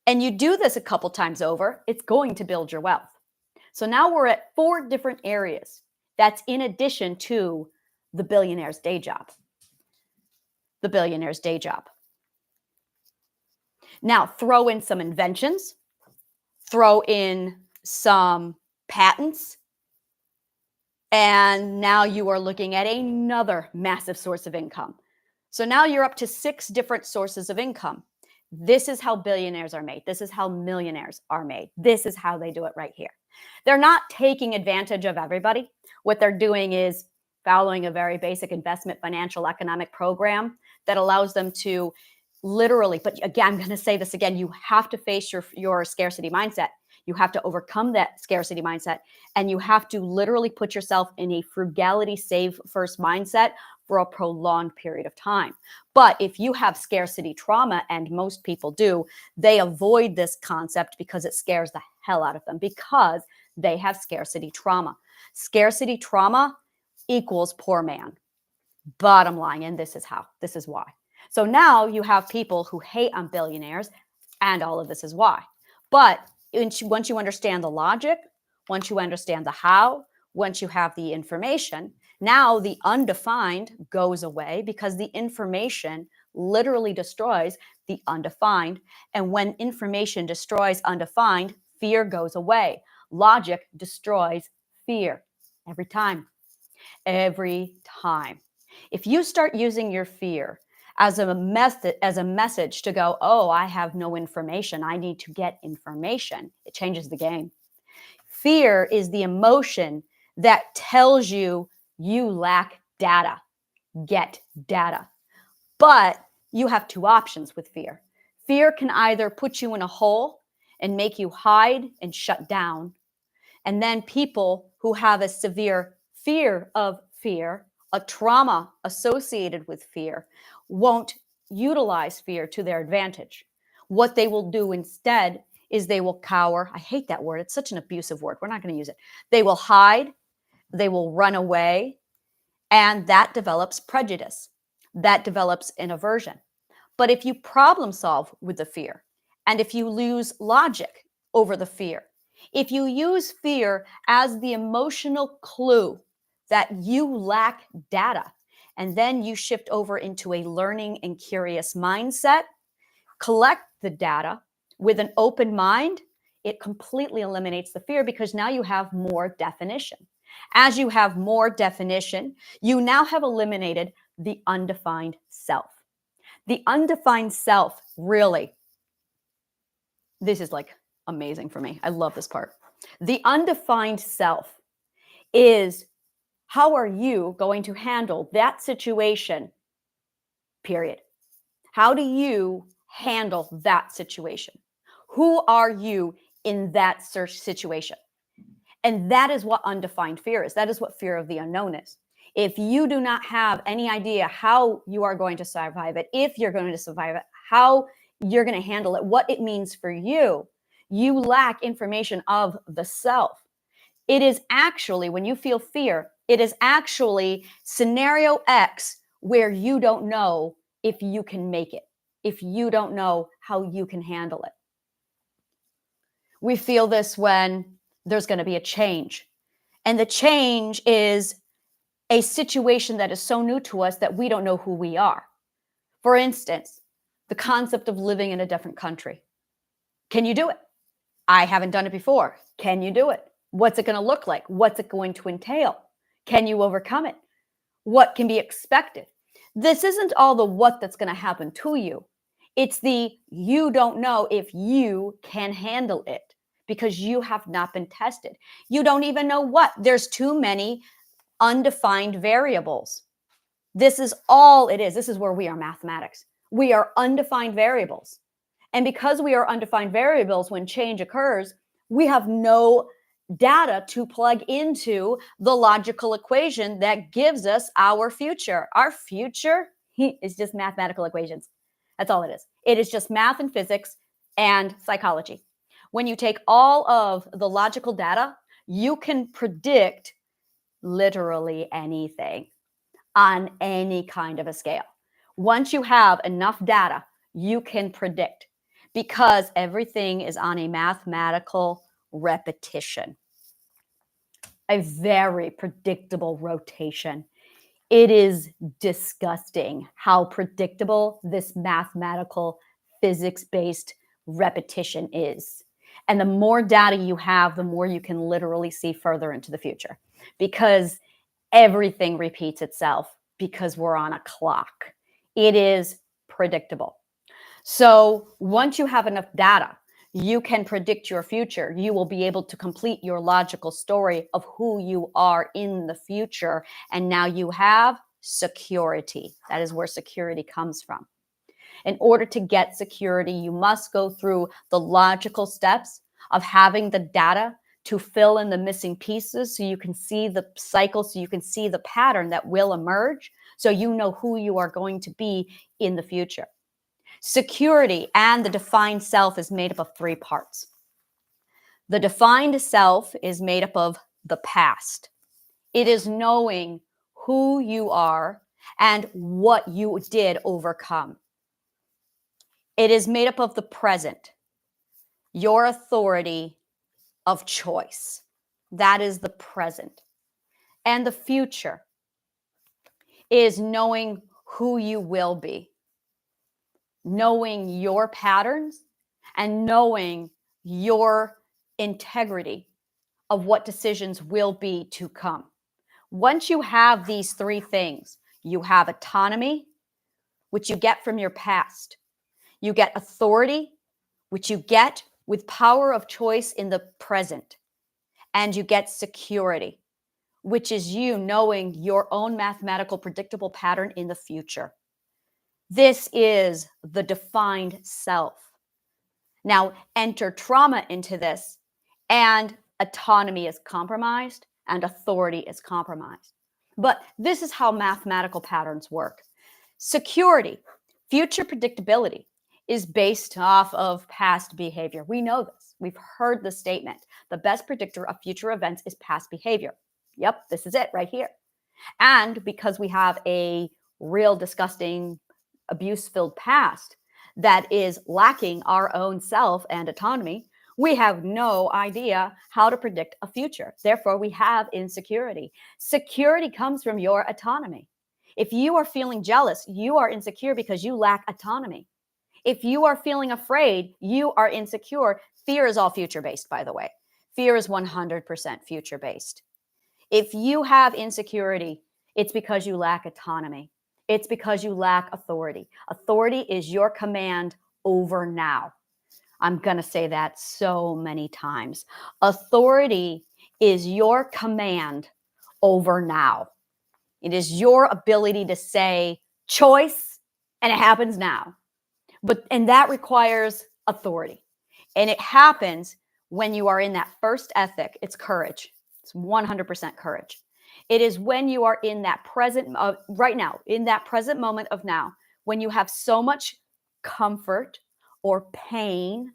And you do this a couple times over, it's going to build your wealth. So now we're at 4 different areas. That's in addition to the billionaire's day job. The billionaire's day job. Now throw in some inventions, throw in some patents, and now you are looking at another massive source of income. So now you're up to 6 different sources of income. This is how billionaires are made. This is how millionaires are made. This is how they do it right here. They're not taking advantage of everybody. What they're doing is following a very basic investment financial economic program that allows them to literally, but again, I'm going to say this again, you have to face your scarcity mindset. You have to overcome that scarcity mindset, and you have to literally put yourself in a frugality save first mindset for a prolonged period of time. But if you have scarcity trauma, and most people do, they avoid this concept because it scares the hell out of them because they have scarcity trauma. Scarcity trauma equals poor man. Bottom line, and this is why. So now you have people who hate on billionaires, and all of this is why. But once you understand the logic, once you understand the how, once you have the information, now the undefined goes away because the information literally destroys the undefined. And when information destroys undefined, fear goes away. Logic destroys fear every time. Every time. If you start using your fear as a message to go, oh, I have no information, I need to get information, it changes the game. Fear is the emotion that tells you you lack data. Get data. But you have 2 options with fear. Fear can either put you in a hole and make you hide and shut down. And then people who have a severe fear of fear, a trauma associated with fear, won't utilize fear to their advantage. What they will do instead is they will cower. I hate that word. It's such an abusive word. We're not going to use it. They will hide. They will run away. And that develops prejudice. That develops an aversion. But if you problem solve with the fear, and if you lose logic over the fear, if you use fear as the emotional clue that you lack data. And then you shift over into a learning and curious mindset, collect the data with an open mind. It completely eliminates the fear because now you have more definition. As you have more definition, you now have eliminated the undefined self. The undefined self, really, this is like amazing for me. I love this part. The undefined self is, how are you going to handle that situation, period? How do you handle that situation? Who are you in that situation? And that is what undefined fear is. That is what fear of the unknown is. If you do not have any idea how you are going to survive it, if you're going to survive it, how you're going to handle it, what it means for you, you lack information of the self. It is actually, when you feel fear, it is actually scenario X where you don't know if you can make it, if you don't know how you can handle it. We feel this when there's going to be a change. And the change is a situation that is so new to us that we don't know who we are. For instance, the concept of living in a different country. Can you do it? I haven't done it before. Can you do it? What's it going to look like? What's it going to entail? Can you overcome it? What can be expected? This isn't all the what that's going to happen to you. It's the you don't know if you can handle it because you have not been tested. You don't even know what. There's too many undefined variables. This is all it is. This is where we are mathematics. We are undefined variables. And because we are undefined variables, when change occurs, we have no data to plug into the logical equation that gives us our future. Our future is just mathematical equations. That's all it is. It is just math and physics and psychology. When you take all of the logical data, you can predict literally anything on any kind of a scale. Once you have enough data, you can predict because everything is on a mathematical repetition, a very predictable rotation. It is disgusting how predictable this mathematical physics-based repetition is. And the more data you have, the more you can literally see further into the future because everything repeats itself because we're on a clock. It is predictable. So once you have enough data, you can predict your future. You will be able to complete your logical story of who you are in the future. And now you have security. That is where security comes from. In order to get security, you must go through the logical steps of having the data to fill in the missing pieces so you can see the cycle, so you can see the pattern that will emerge, so you know who you are going to be in the future. Security and the defined self is made up of three parts. The defined self is made up of the past. It is knowing who you are and what you did overcome. It is made up of the present, your authority of choice. That is the present. And the future is knowing who you will be, knowing your patterns and knowing your integrity of what decisions will be to come. Once you have these three things, you have autonomy, which you get from your past. You get authority, which you get with power of choice in the present. And you get security, which is you knowing your own mathematical predictable pattern in the future. This is the defined self. Now, enter trauma into this, and autonomy is compromised and authority is compromised. But this is how mathematical patterns work. Security, future predictability, is based off of past behavior. We know this. We've heard the statement. The best predictor of future events is past behavior. Yep, this is it right here. And because we have a real disgusting abuse-filled past that is lacking our own self and autonomy, We have no idea how to predict a future. Therefore, we have insecurity. Security comes from your autonomy. If you are feeling jealous, you are insecure because you lack autonomy. If you are feeling afraid, you are insecure. Fear is all future-based, by the way. Fear is 100% future-based. If you have insecurity, it's because you lack autonomy. It's because you lack authority. Authority is your command over now. I'm going to say that so many times. Authority is your command over now. It is your ability to say choice, and it happens now. And that requires authority. And it happens when you are in that first ethic. It's courage. It's 100% courage. It is when you are in that present, right now, in that present moment of now, when you have so much comfort or pain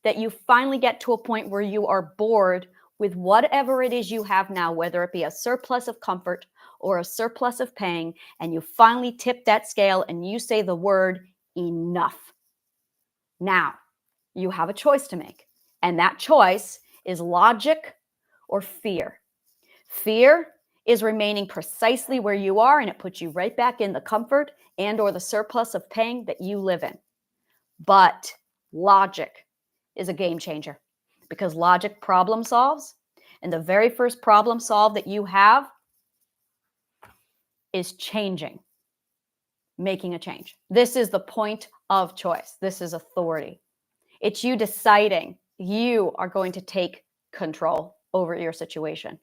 that you finally get to a point where you are bored with whatever it is you have now, whether it be a surplus of comfort or a surplus of pain, and you finally tip that scale and you say the word enough. Now, you have a choice to make, and that choice is logic or fear. Fear is remaining precisely where you are, and it puts you right back in the comfort and or the surplus of pain that you live in. But logic is a game changer, because logic problem solves, and the very first problem solve that you have is changing, making a change. This is the point of choice. This is authority. It's you deciding you are going to take control over your situation.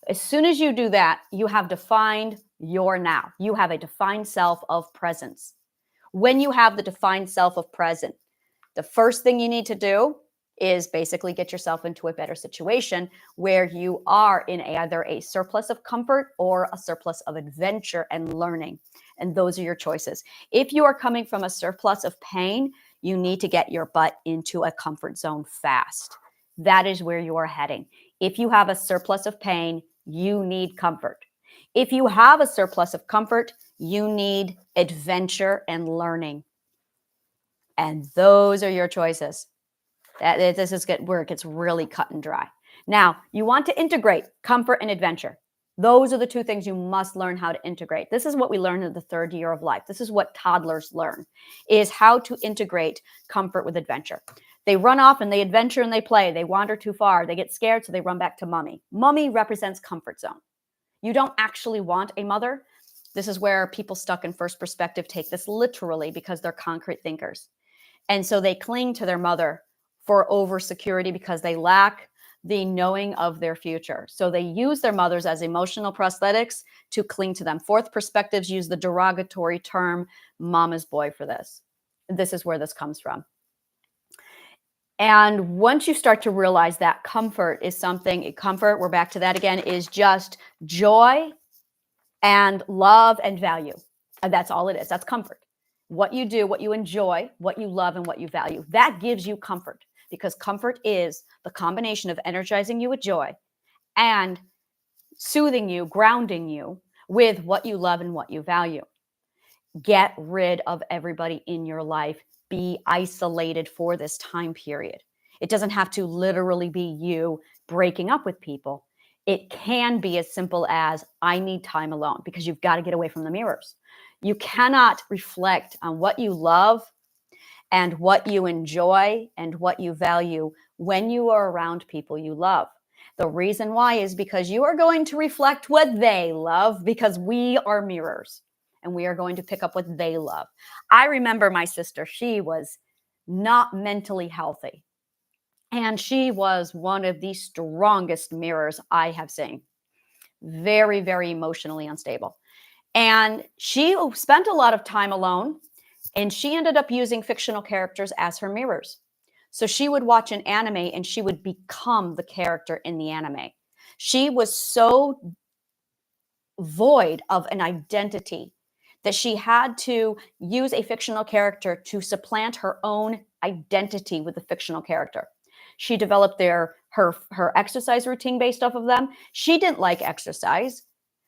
As soon as you do that, you have defined your now. You have a defined self of presence. When you have the defined self of present, the first thing you need to do is basically get yourself into a better situation where you are in either a surplus of comfort or a surplus of adventure and learning. And those are your choices. If you are coming from a surplus of pain, you need to get your butt into a comfort zone fast. That is where you are heading. If you have a surplus of pain, you need comfort. If you have a surplus of comfort, you need adventure and learning. And those are your choices. This is where it gets really cut and dry. Now, you want to integrate comfort and adventure. Those are the two things you must learn how to integrate. This is what we learn in the third year of life. This is what toddlers learn, is how to integrate comfort with adventure. They run off and they adventure and they play. They wander too far. They get scared, so they run back to mommy. Mommy represents comfort zone. You don't actually want a mother. This is where people stuck in first perspective take this literally, because they're concrete thinkers. And so they cling to their mother for over security because they lack the knowing of their future. So they use their mothers as emotional prosthetics to cling to them. Fourth perspectives use the derogatory term mama's boy for this. This is where this comes from. And once you start to realize that comfort is something, comfort, we're back to that again, is just joy and love and value. And that's all it is. That's comfort. What you do, what you enjoy, what you love, and what you value. That gives you comfort, because comfort is the combination of energizing you with joy and soothing you, grounding you with what you love and what you value. Get rid of everybody in your life. Be isolated for this time period. It doesn't have to literally be you breaking up with people. It can be as simple as, I need time alone, because you've got to get away from the mirrors. You cannot reflect on what you love and what you enjoy and what you value when you are around people you love. The reason why is because you are going to reflect what they love, because we are mirrors and we are going to pick up what they love. I remember my sister, she was not mentally healthy, and she was one of the strongest mirrors I have seen. Very, very emotionally unstable. And she spent a lot of time alone, and she ended up using fictional characters as her mirrors. So she would watch an anime and she would become the character in the anime. She was so void of an identity that she had to use a fictional character to supplant her own identity with the fictional character. She developed her exercise routine based off of them. She didn't like exercise,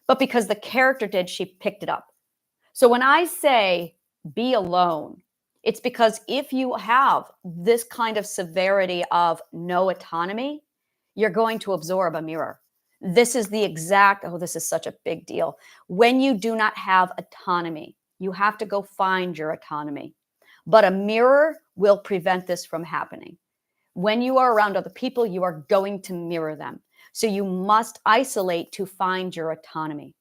but because the character did, she picked it up. So when I say be alone, It's because if you have this kind of severity of no autonomy, you're going to absorb a mirror. This is the exact, oh, this is such a big deal. When you do not have autonomy, you have to go find your autonomy. But a mirror will prevent this from happening. When you are around other people, you are going to mirror them. So you must isolate to find your autonomy.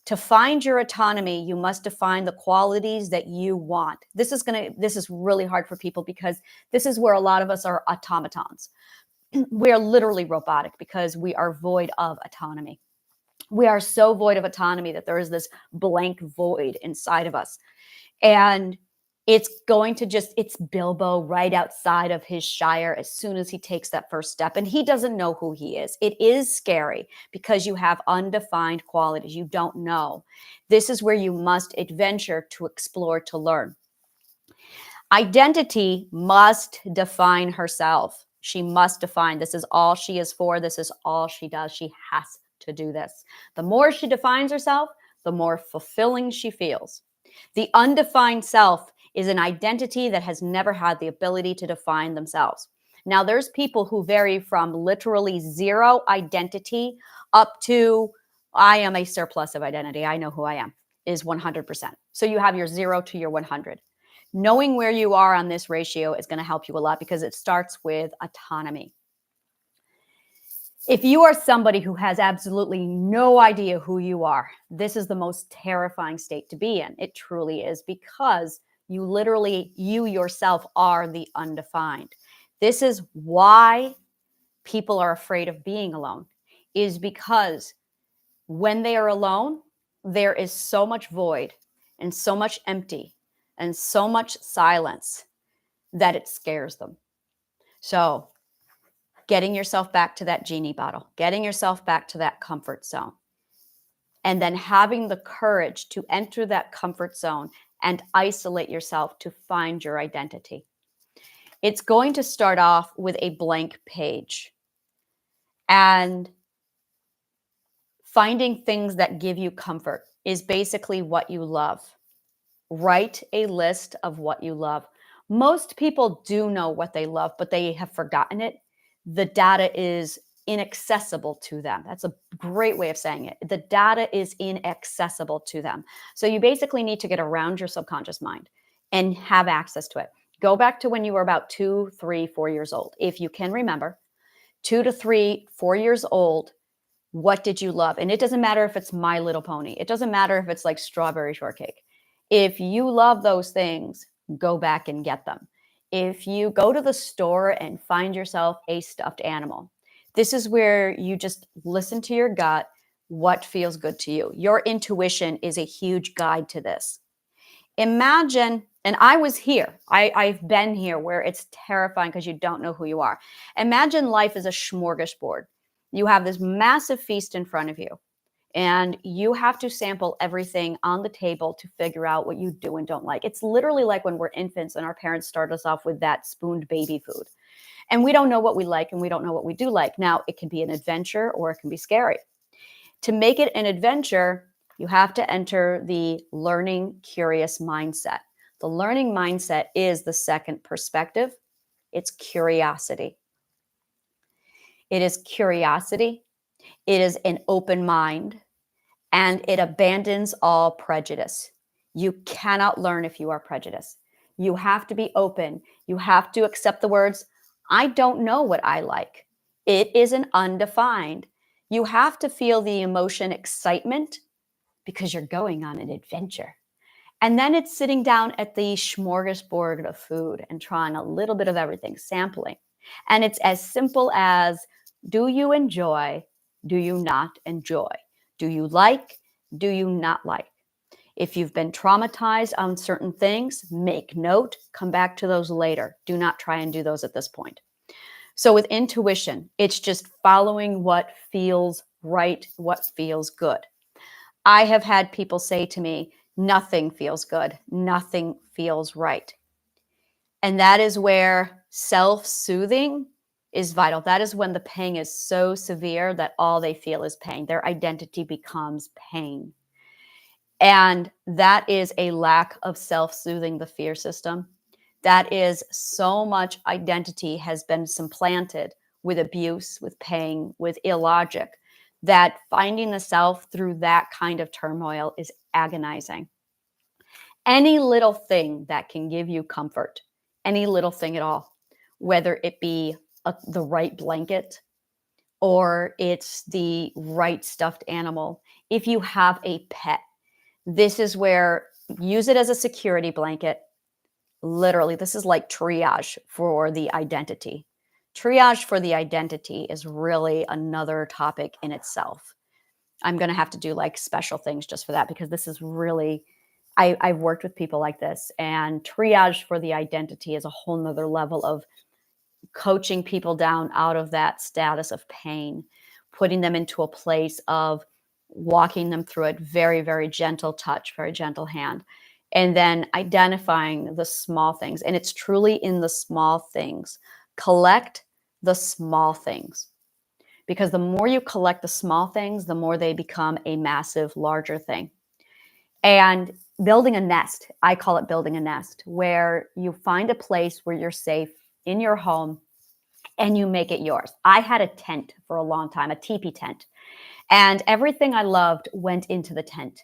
To find your autonomy, you must define the qualities that you want. This is really hard for people because this is where a lot of us are automatons. We are literally robotic because we are void of autonomy. We are so void of autonomy that there is this blank void inside of us. And it's going to it's Bilbo right outside of his shire as soon as he takes that first step. And he doesn't know who he is. It is scary because you have undefined qualities. You don't know. This is where you must adventure to explore, to learn. Identity must define herself. She must define this is all she is for. This is all she does. She has to do this. The more she defines herself, the more fulfilling she feels. The undefined self is an identity that has never had the ability to define themselves. Now, there's people who vary from literally zero identity up to I am a surplus of identity. I know who I am is 100%. So you have your 0 to your 100. Knowing where you are on this ratio is going to help you a lot because it starts with autonomy. If you are somebody who has absolutely no idea who you are, this is the most terrifying state to be in. It truly is because you yourself are the undefined. This is why people are afraid of being alone, is because when they are alone, there is so much void and so much empty and so much silence that it scares them. So getting yourself back to that genie bottle, getting yourself back to that comfort zone, and then having the courage to enter that comfort zone and isolate yourself to find your identity. It's going to start off with a blank page and finding things that give you comfort is basically what you love. Write a list of what you love. Most people do know what they love, but they have forgotten it. The data is inaccessible to them. That's a great way of saying it. The data is inaccessible to them. So you basically need to get around your subconscious mind and have access to it. Go back to when you were about 2, 3, 4 years old. If you can remember, 2 to 3, 4 years old, what did you love? And it doesn't matter if it's My Little Pony. It doesn't matter if it's like strawberry shortcake. If you love those things, go back and get them. If you go to the store and find yourself a stuffed animal, this is where you just listen to your gut, what feels good to you. Your intuition is a huge guide to this. Imagine, and I was here, I've been here where it's terrifying because you don't know who you are. Imagine life is a smorgasbord. You have this massive feast in front of you. And you have to sample everything on the table to figure out what you do and don't like. It's literally like when we're infants and our parents start us off with that spooned baby food. And we don't know what we like and we don't know what we do like. Now, it can be an adventure or it can be scary. To make it an adventure, you have to enter the learning curious mindset. The learning mindset is the second perspective. It's curiosity. It is curiosity. It is an open mind. And it abandons all prejudice. You cannot learn if you are prejudiced. You have to be open. You have to accept the words, I don't know what I like. It is an undefined. You have to feel the emotion excitement because you're going on an adventure. And then it's sitting down at the smorgasbord of food and trying a little bit of everything, sampling. And it's as simple as, do you enjoy? Do you not enjoy? Do you like? Do you not like? If you've been traumatized on certain things, make note, come back to those later. Do not try and do those at this point. So with intuition, it's just following what feels right, what feels good. I have had people say to me, nothing feels good, nothing feels right. And that is where self-soothing is vital. That is when the pain is so severe that all they feel is pain. Their identity becomes pain. And that is a lack of self-soothing the fear system. That is, so much identity has been supplanted with abuse, with pain, with illogic, that finding the self through that kind of turmoil is agonizing. Any little thing that can give you comfort, any little thing at all, whether it be the right blanket or it's the right stuffed animal. If you have a pet, this is where use it as a security blanket. Literally, this is like triage for the identity. Triage for the identity is really another topic in itself. I'm going to have to do like special things just for that, because this is really, I've worked with people like this, and triage for the identity is a whole nother level of coaching people down out of that status of pain, putting them into a place of walking them through it, very, very gentle touch, very gentle hand, and then identifying the small things. And it's truly in the small things. Collect the small things, because the more you collect the small things, the more they become a massive, larger thing. And building a nest, I call it building a nest, where you find a place where you're safe in your home and you make it yours. I had a tent for a long time, a teepee tent, and everything I loved went into the tent.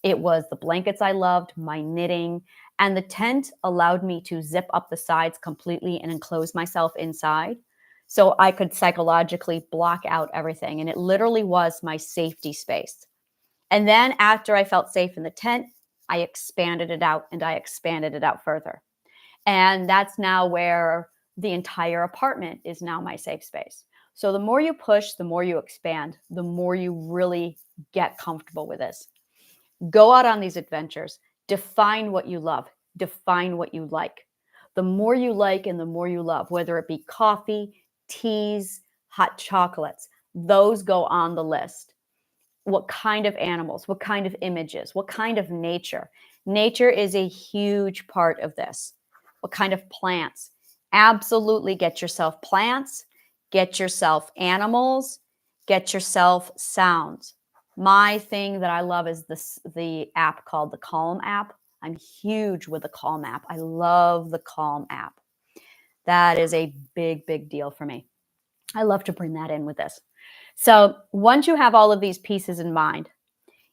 It was the blankets I loved, my knitting, and the tent allowed me to zip up the sides completely and enclose myself inside so I could psychologically block out everything. And it literally was my safety space. And then after I felt safe in the tent, I expanded it out, and I expanded it out further. And that's now where the entire apartment is now my safe space. So the more you push, the more you expand, the more you really get comfortable with this. Go out on these adventures. Define what you love. Define what you like. The more you like and the more you love, whether it be coffee, teas, hot chocolates, those go on the list. What kind of animals, what kind of images, what kind of nature. Nature is a huge part of this. What kind of plants? Absolutely get yourself plants, get yourself animals, get yourself sounds. My thing that I love is the app called the Calm app. I'm huge with the Calm app. I love the Calm app. That is a big, big deal for me. I love to bring that in with this. So once you have all of these pieces in mind,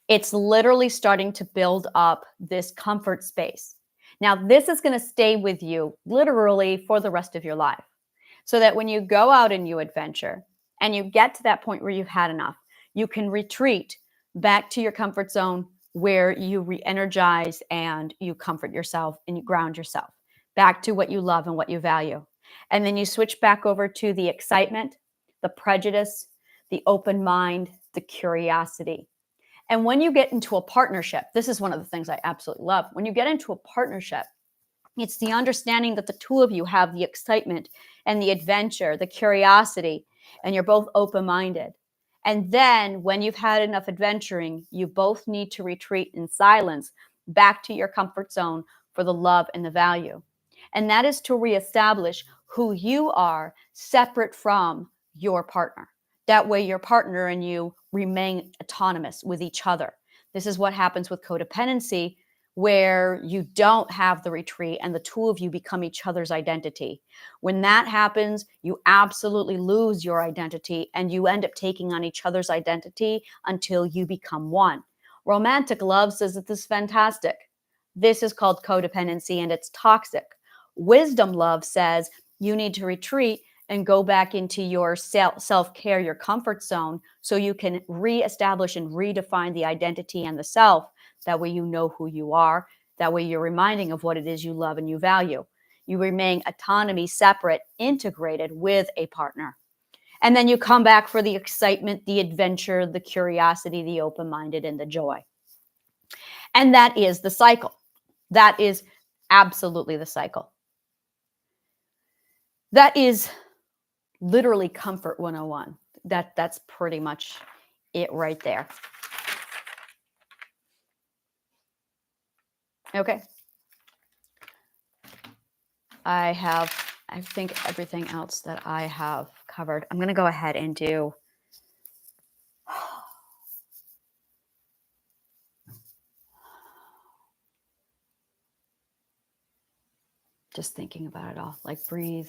it's literally starting to build up this comfort space. Now, this is going to stay with you literally for the rest of your life, so that when you go out and you adventure and you get to that point where you've had enough, you can retreat back to your comfort zone where you re-energize and you comfort yourself and you ground yourself back to what you love and what you value. And then you switch back over to the excitement, the prejudice, the open mind, the curiosity. And when you get into a partnership, this is one of the things I absolutely love. When you get into a partnership, it's the understanding that the two of you have the excitement and the adventure, the curiosity, and you're both open-minded. And then when you've had enough adventuring, you both need to retreat in silence back to your comfort zone for the love and the value. And that is to reestablish who you are separate from your partner. That way your partner and you remain autonomous with each other. This is what happens with codependency, where you don't have the retreat and the two of you become each other's identity. When that happens, you absolutely lose your identity and you end up taking on each other's identity until you become one. Romantic love says that this is fantastic. This is called codependency and it's toxic. Wisdom love says you need to retreat and go back into your self-care, your comfort zone, so you can reestablish and redefine the identity and the self. That way you know who you are. That way you're reminding of what it is you love and you value. You remain autonomy, separate, integrated with a partner. And then you come back for the excitement, the adventure, the curiosity, the open-minded, and the joy. And that is the cycle. That is absolutely the cycle. That is literally comfort 101. That's pretty much it right there. Okay. I think everything else that I have covered. I'm going to go ahead and do Just thinking about it all. Like breathe.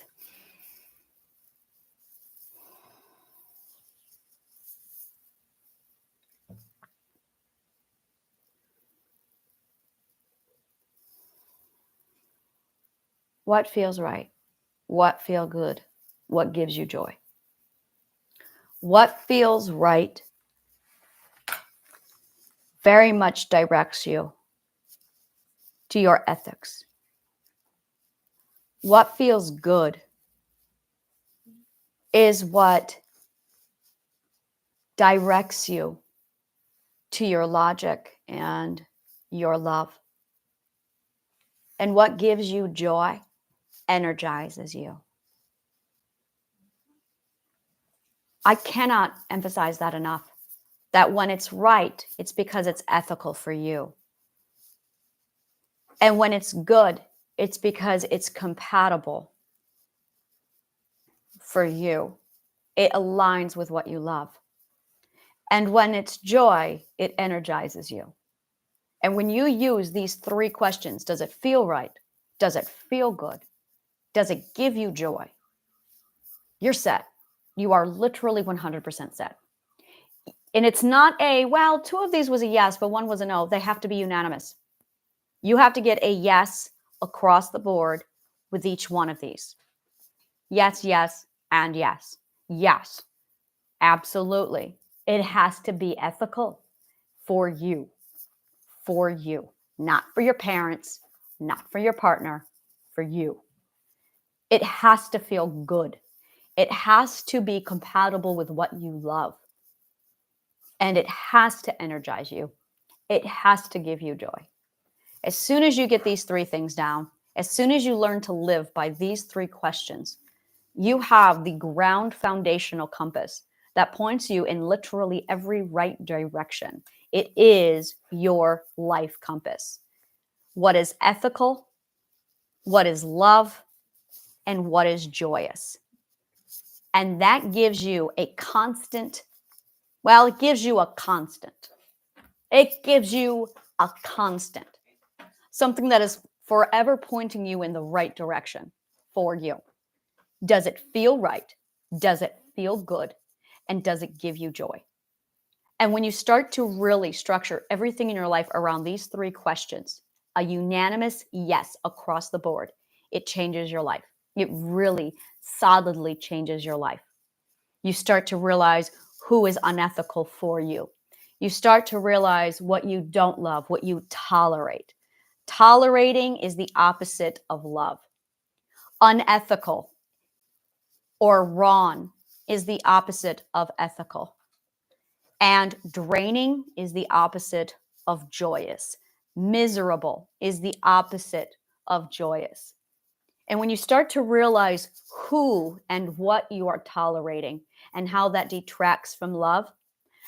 What feels right? What feels good? What gives you joy? What feels right very much directs you to your ethics. What feels good is what directs you to your logic and your love. And what gives you joy energizes you. I cannot emphasize that enough, that when it's right, it's because it's ethical for you. And when it's good, it's because it's compatible for you. It aligns with what you love. And when it's joy, it energizes you. And when you use these 3 questions, does it feel right? Does it feel good? Does it give you joy? You're set. You are literally 100% set. And it's not well, 2 of these was a yes, but 1 was a no. They have to be unanimous. You have to get a yes across the board with each one of these. Yes, yes, and yes. Yes, absolutely. It has to be ethical for you, not for your parents, not for your partner, for you. It has to feel good. It has to be compatible with what you love. And it has to energize you. It has to give you joy. As soon as you get these 3 things down, as soon as you learn to live by these 3 questions, you have the ground foundational compass that points you in literally every right direction. It is your life compass. What is ethical, what is love, and what is joyous. And that gives you a constant, it gives you a constant. It gives you a constant. Something that is forever pointing you in the right direction for you. Does it feel right? Does it feel good? And does it give you joy? And when you start to really structure everything in your life around these 3 questions, a unanimous yes across the board, it changes your life. It really solidly changes your life. You start to realize who is unethical for you. You start to realize what you don't love, what you tolerate. Tolerating is the opposite of love. Unethical or wrong is the opposite of ethical. And draining is the opposite of joyous. Miserable is the opposite of joyous. And when you start to realize who and what you are tolerating and how that detracts from love,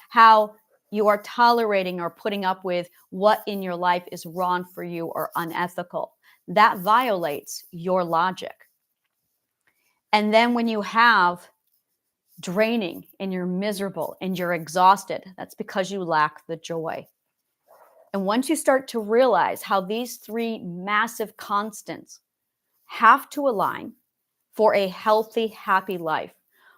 how you are tolerating or putting up with what in your life is wrong for you or unethical, that violates your logic. And then when you have draining and you're miserable and you're exhausted, that's because you lack the joy. And once you start to realize how these 3 massive constants have to align for a healthy, happy life,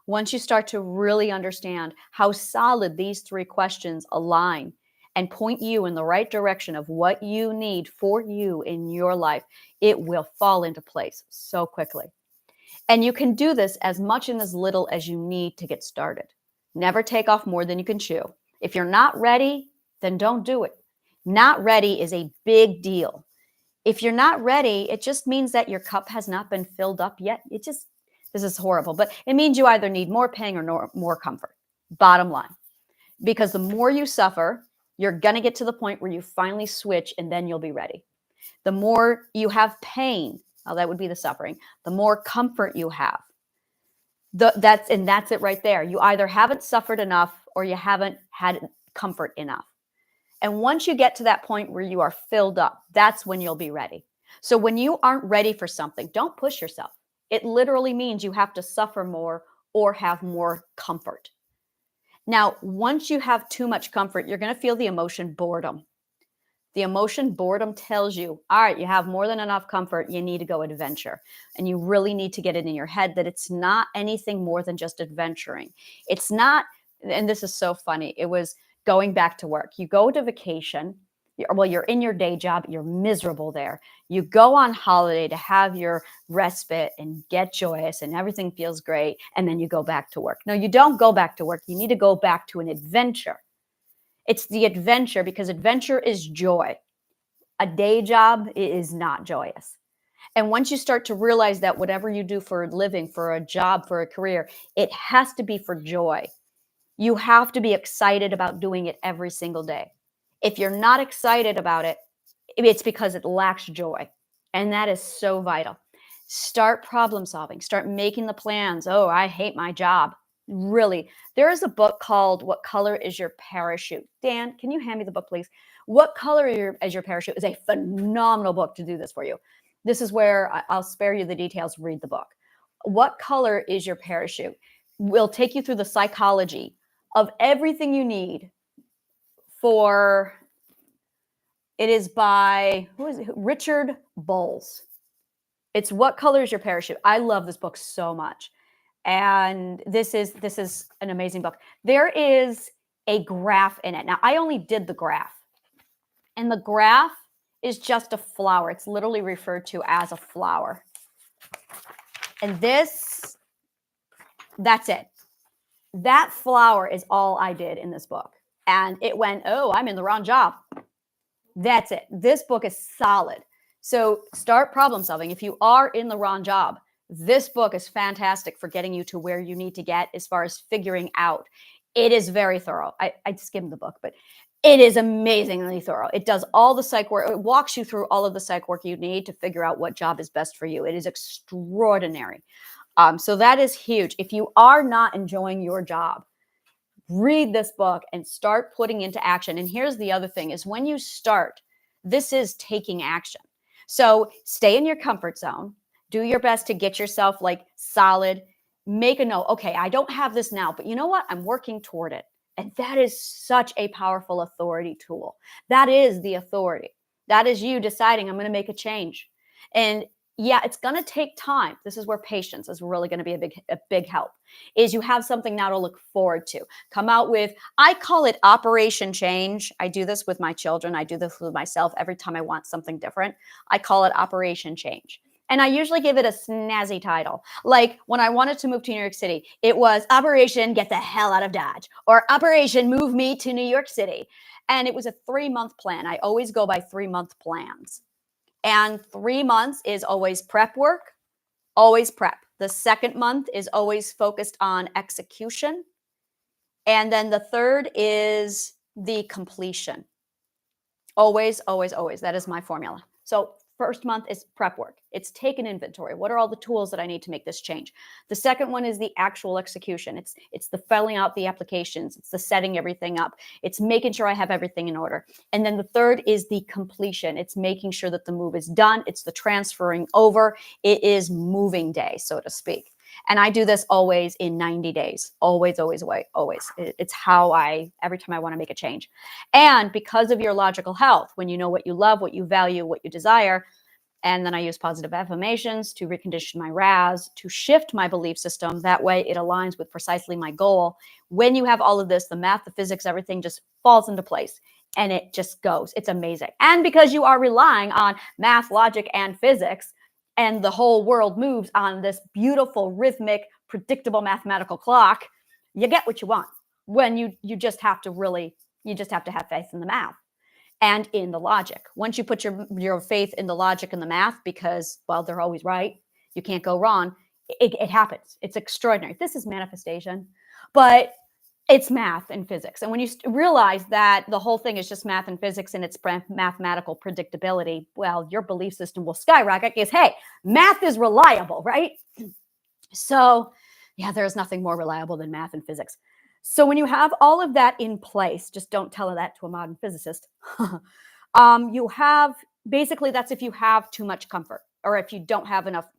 once you start to really understand how solid these 3 questions align and point you in the right direction of what you need for you in your life, it will fall into place so quickly. And you can do this as much and as little as you need to get started. Never take off more than you can chew. If you're not ready, then don't do it. Not ready is a big deal. If you're not ready, it just means that your cup has not been filled up yet. This is horrible, but it means you either need more pain or more comfort. Bottom line. Because the more you suffer, you're going to get to the point where you finally switch and then you'll be ready. The more you have pain, that would be the suffering, the more comfort you have. That's it right there. You either haven't suffered enough or you haven't had comfort enough. And once you get to that point where you are filled up, that's when you'll be ready. So when you aren't ready for something, don't push yourself. It literally means you have to suffer more or have more comfort. Now, once you have too much comfort, you're going to feel the emotion boredom. The emotion boredom tells you, all right, you have more than enough comfort. You need to go adventure. And you really need to get it in your head that it's not anything more than just adventuring. It's not, and this is so funny. It was going back to work. You go to vacation. You're in your day job. You're miserable there. You go on holiday to have your respite and get joyous and everything feels great. And then you go back to work. No, you don't go back to work. You need to go back to an adventure. It's the adventure, because adventure is joy. A day job is not joyous. And once you start to realize that whatever you do for a living, for a job, for a career, it has to be for joy. You have to be excited about doing it every single day. If you're not excited about it, it's because it lacks joy. And that is so vital. Start problem solving. Start making the plans. Oh, I hate my job. Really, there is a book called What Color is Your Parachute? Dan, can you hand me the book, please? What Color is Your Parachute is a phenomenal book to do this for you. This is where I'll spare you the details. Read the book. What Color is Your Parachute? Will take you through the psychology of everything you need for, it is by, who is it? Richard Bowles. It's What Color is Your Parachute? I love this book so much. And this is an amazing book. There is a graph in it. Now, I only did the graph. And the graph is just a flower. It's literally referred to as a flower. And that's it. That flower is all I did in this book. And it went, oh, I'm in the wrong job. That's it. This book is solid. So start problem solving. If you are in the wrong job, this book is fantastic for getting you to where you need to get as far as figuring out. It is very thorough. I skimmed the book, but it is amazingly thorough. It does all the psych work. It walks you through all of the psych work you need to figure out what job is best for you. It is extraordinary. So that is huge. If you are not enjoying your job, read this book and start putting into action. And here's the other thing is when you start, this is taking action. So stay in your comfort zone. Do your best to get yourself like solid. Make a note. Okay, I don't have this now, but you know what? I'm working toward it. And that is such a powerful authority tool. That is the authority. That is you deciding I'm going to make a change. And yeah, it's going to take time. This is where patience is really going to be a big help. Is you have something now to look forward to. Come out with, I call it Operation Change. I do this with my children. I do this with myself every time I want something different. I call it Operation Change. And I usually give it a snazzy title. Like when I wanted to move to New York City, it was Operation Get the Hell Out of Dodge or Operation Move Me to New York City. And it was a 3-month plan. I always go by 3-month plans. And 3 months is always prep work, always prep. The second month is always focused on execution. And then the third is the completion. Always, always, always. That is my formula. So first month is prep work. It's take an inventory. What are all the tools that I need to make this change? The second one is the actual execution. It's the filling out the applications. It's the setting everything up. It's making sure I have everything in order. And then the third is the completion. It's making sure that the move is done. It's the transferring over. It is moving day, so to speak. And I do this always in 90 days. Always, always, always. It's how every time I want to make a change. And because of your logical health, when you know what you love, what you value, what you desire, and then I use positive affirmations to recondition my RAS, to shift my belief system. That way it aligns with precisely my goal. When you have all of this, the math, the physics, everything just falls into place. And it just goes. It's amazing. And because you are relying on math, logic, and physics, and the whole world moves on this beautiful, rhythmic, predictable mathematical clock, you get what you want. When you just have to have faith in the math and in the logic. Once you put your faith in the logic and the math, because, well, they're always right, you can't go wrong, it happens. It's extraordinary. This is manifestation, but it's math and physics. And when you realize that the whole thing is just math and physics and its mathematical predictability, well, your belief system will skyrocket because, hey, math is reliable, right? So, yeah, there's nothing more reliable than math and physics. So when you have all of that in place, just don't tell that to a modern physicist. You have, basically, that's if you have too much comfort or if you don't have enough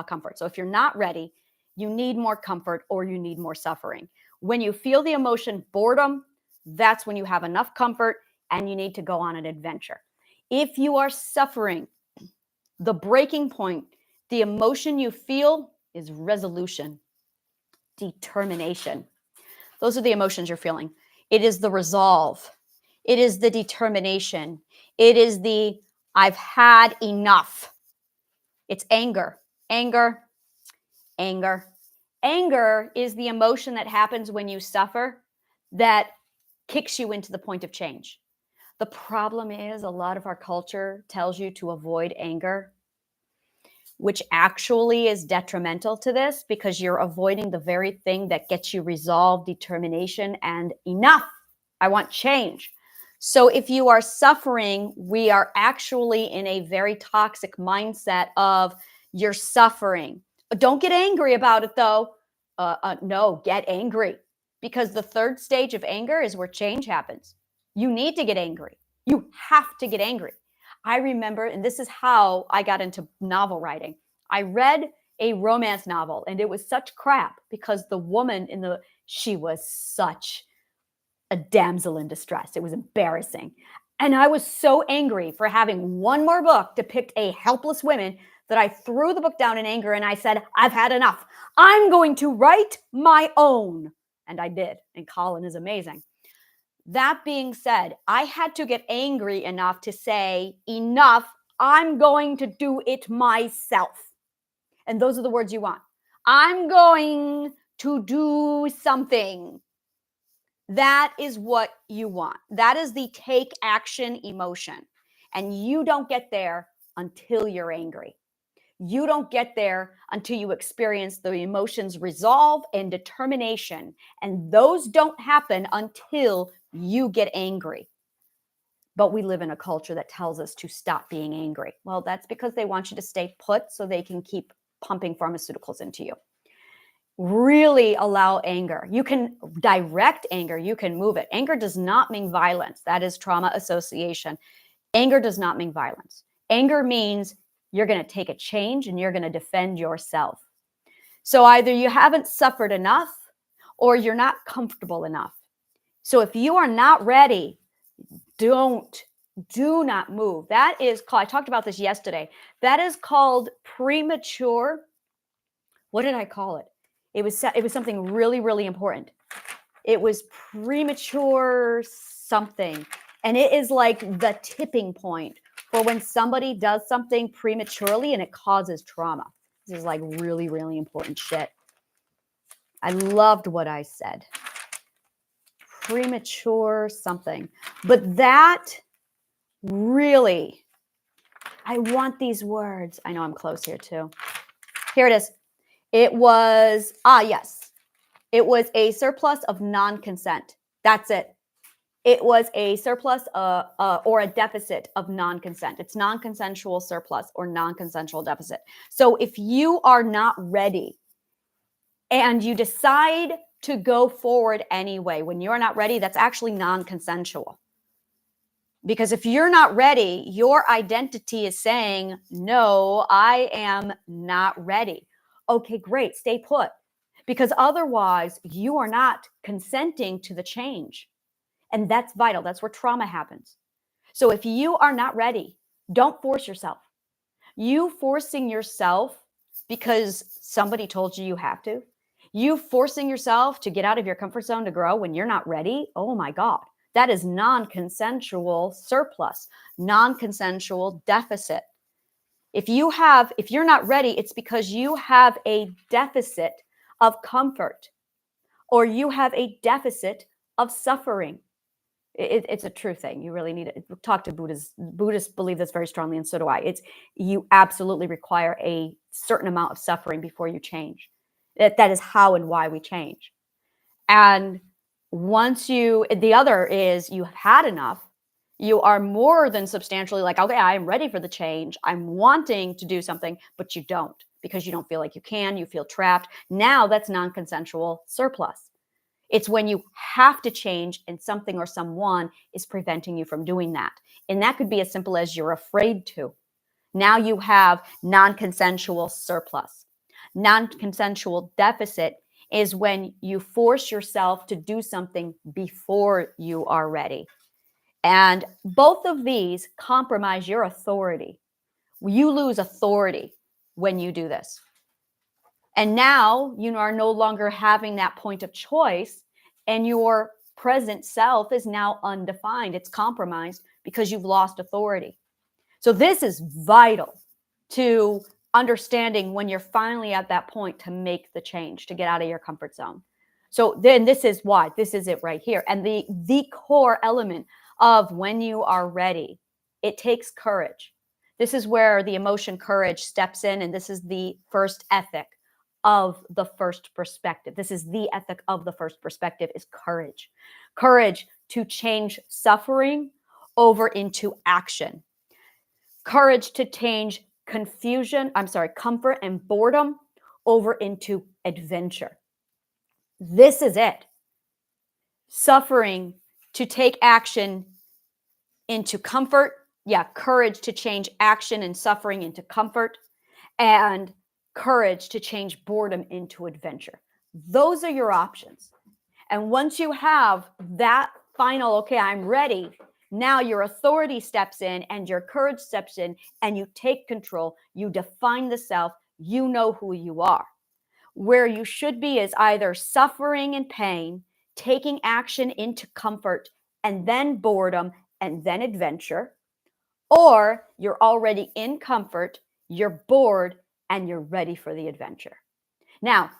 comfort. So if you're not ready, you need more comfort or you need more suffering. When you feel the emotion boredom, that's when you have enough comfort and you need to go on an adventure. If you are suffering, the breaking point, the emotion you feel is resolution, determination. Those are the emotions you're feeling. It is the resolve. It is the determination. It is the I've had enough. It's anger, anger, anger. Anger is the emotion that happens when you suffer that kicks you into the point of change. The problem is a lot of our culture tells you to avoid anger, which actually is detrimental to this because you're avoiding the very thing that gets you resolve, determination, and enough. I want change. So if you are suffering, we are actually in a very toxic mindset of you're suffering. Don't get angry about it though. No, get angry, because the third stage of anger is where change happens. You need to get angry. You have to get angry. I remember, and this is how I got into novel writing. I read a romance novel and it was such crap because the woman she was such a damsel in distress. It was embarrassing. And I was so angry for having one more book depict a helpless woman that I threw the book down in anger and I said, I've had enough. I'm going to write my own. And I did. And Colin is amazing. That being said, I had to get angry enough to say, enough, I'm going to do it myself. And those are the words you want. I'm going to do something. That is what you want. That is the take action emotion. And you don't get there until you're angry. You don't get there until you experience the emotions resolve and determination. And those don't happen until you get angry. But we live in a culture that tells us to stop being angry. Well, that's because they want you to stay put so they can keep pumping pharmaceuticals into you. Really allow anger. You can direct anger. You can move it. Anger does not mean violence. That is trauma association. Anger does not mean violence. Anger means you're going to take a change and you're going to defend yourself. So either you haven't suffered enough or you're not comfortable enough. So if you are not ready, do not move. That is called, I talked about this yesterday. That is called premature. What did I call it? It was something really, really important. It was premature something. And it is like the tipping point for when somebody does something prematurely and it causes trauma. This is like really, really important shit. I loved what I said. Premature something. But that really, I want these words. I know I'm close here too. Here it is. It was, yes. It was a surplus of non-consent. That's it. It was a surplus or a deficit of non-consent. It's non-consensual surplus or non-consensual deficit. So if you are not ready and you decide to go forward anyway, when you're not ready, that's actually non-consensual. Because if you're not ready, your identity is saying, no, I am not ready. Okay, great, stay put. Because otherwise, you are not consenting to the change. And that's vital. That's where trauma happens. So if you are not ready, don't force yourself. You forcing yourself because somebody told you you have to. You forcing yourself to get out of your comfort zone to grow when you're not ready. Oh my God. That is non-consensual surplus, non-consensual deficit. If you're not ready, it's because you have a deficit of comfort or you have a deficit of suffering. It's a true thing. You really need to talk to Buddhists. Buddhists believe this very strongly, and so do I. You absolutely require a certain amount of suffering before you change. That is how and why we change. And the other is you have had enough. You are more than substantially like, okay, I am ready for the change. I'm wanting to do something, but you don't because you don't feel like you can. You feel trapped. Now that's non-consensual surplus. It's when you have to change and something or someone is preventing you from doing that. And that could be as simple as you're afraid to. Now you have non-consensual surplus. Non-consensual deficit is when you force yourself to do something before you are ready. And both of these compromise your authority. You lose authority when you do this. And now you are no longer having that point of choice, and your present self is now undefined. It's compromised because you've lost authority. So this is vital to understanding when you're finally at that point to make the change, to get out of your comfort zone. So then this is why, this is it right here. And the core element of when you are ready, it takes courage. This is where the emotion courage steps in, and this is the first ethic of the first perspective. This is the ethic of the first perspective, is courage. Courage to change suffering over into action. Courage to change comfort and boredom over into adventure. This is it. Suffering to take action into comfort. Yeah, courage to change action and suffering into comfort, and courage to change boredom into adventure. Those are your options. And once you have that final, okay, I'm ready, now your authority steps in and your courage steps in, and you take control. You define the self. You know who you are. Where you should be is either suffering and pain, taking action into comfort, and then boredom, and then adventure. Or you're already in comfort, you're bored, and you're ready for the adventure. Now,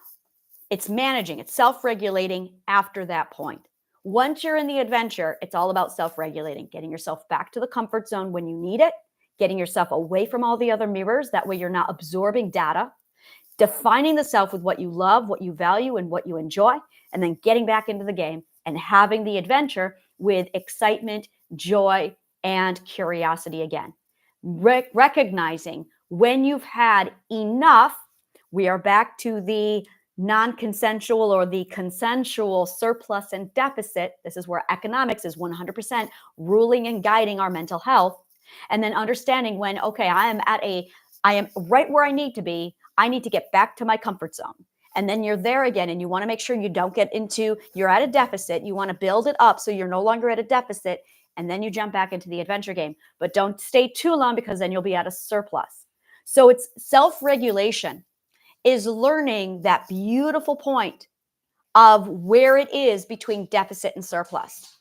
it's managing, it's self-regulating after that point. Once you're in the adventure, it's all about self-regulating, getting yourself back to the comfort zone when you need it, getting yourself away from all the other mirrors. That way you're not absorbing data, defining the self with what you love, what you value, and what you enjoy, and then getting back into the game and having the adventure with excitement, joy, and curiosity again. Recognizing when you've had enough, we are back to the non-consensual or the consensual surplus and deficit. This is where economics is 100% ruling and guiding our mental health. And then understanding when, okay, I am right where I need to be. I need to get back to my comfort zone. And then you're there again, and you want to make sure you don't get into, you're at a deficit. You want to build it up so you're no longer at a deficit. And then you jump back into the adventure game. But don't stay too long, because then you'll be at a surplus. So it's self-regulation is learning that beautiful point of where it is between deficit and surplus.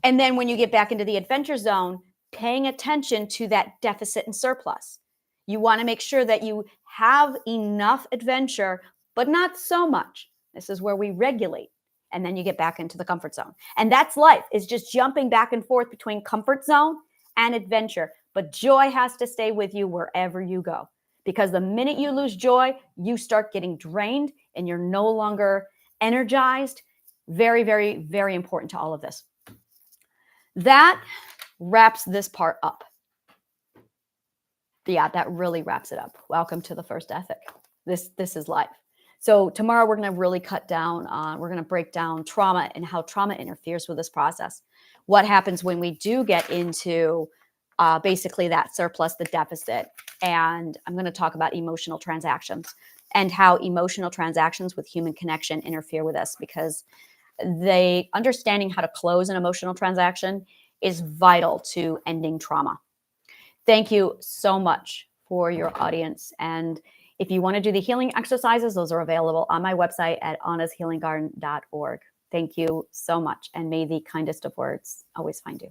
And then when you get back into the adventure zone, paying attention to that deficit and surplus. You want to make sure that you have enough adventure, but not so much. This is where we regulate. And then you get back into the comfort zone. And that's life, is just jumping back and forth between comfort zone and adventure. But joy has to stay with you wherever you go. Because the minute you lose joy, you start getting drained and you're no longer energized. Very, very, very important to all of this. That wraps this part up. Yeah, that really wraps it up. Welcome to the first ethic. This is life. So tomorrow we're going to really cut down on, we're going to break down trauma and how trauma interferes with this process. What happens when we do get into basically that surplus, the deficit. And I'm going to talk about emotional transactions and how emotional transactions with human connection interfere with us, because understanding how to close an emotional transaction is vital to ending trauma. Thank you so much for your audience. And if you want to do the healing exercises, those are available on my website at annashealinggarden.org. Thank you so much. And may the kindest of words always find you.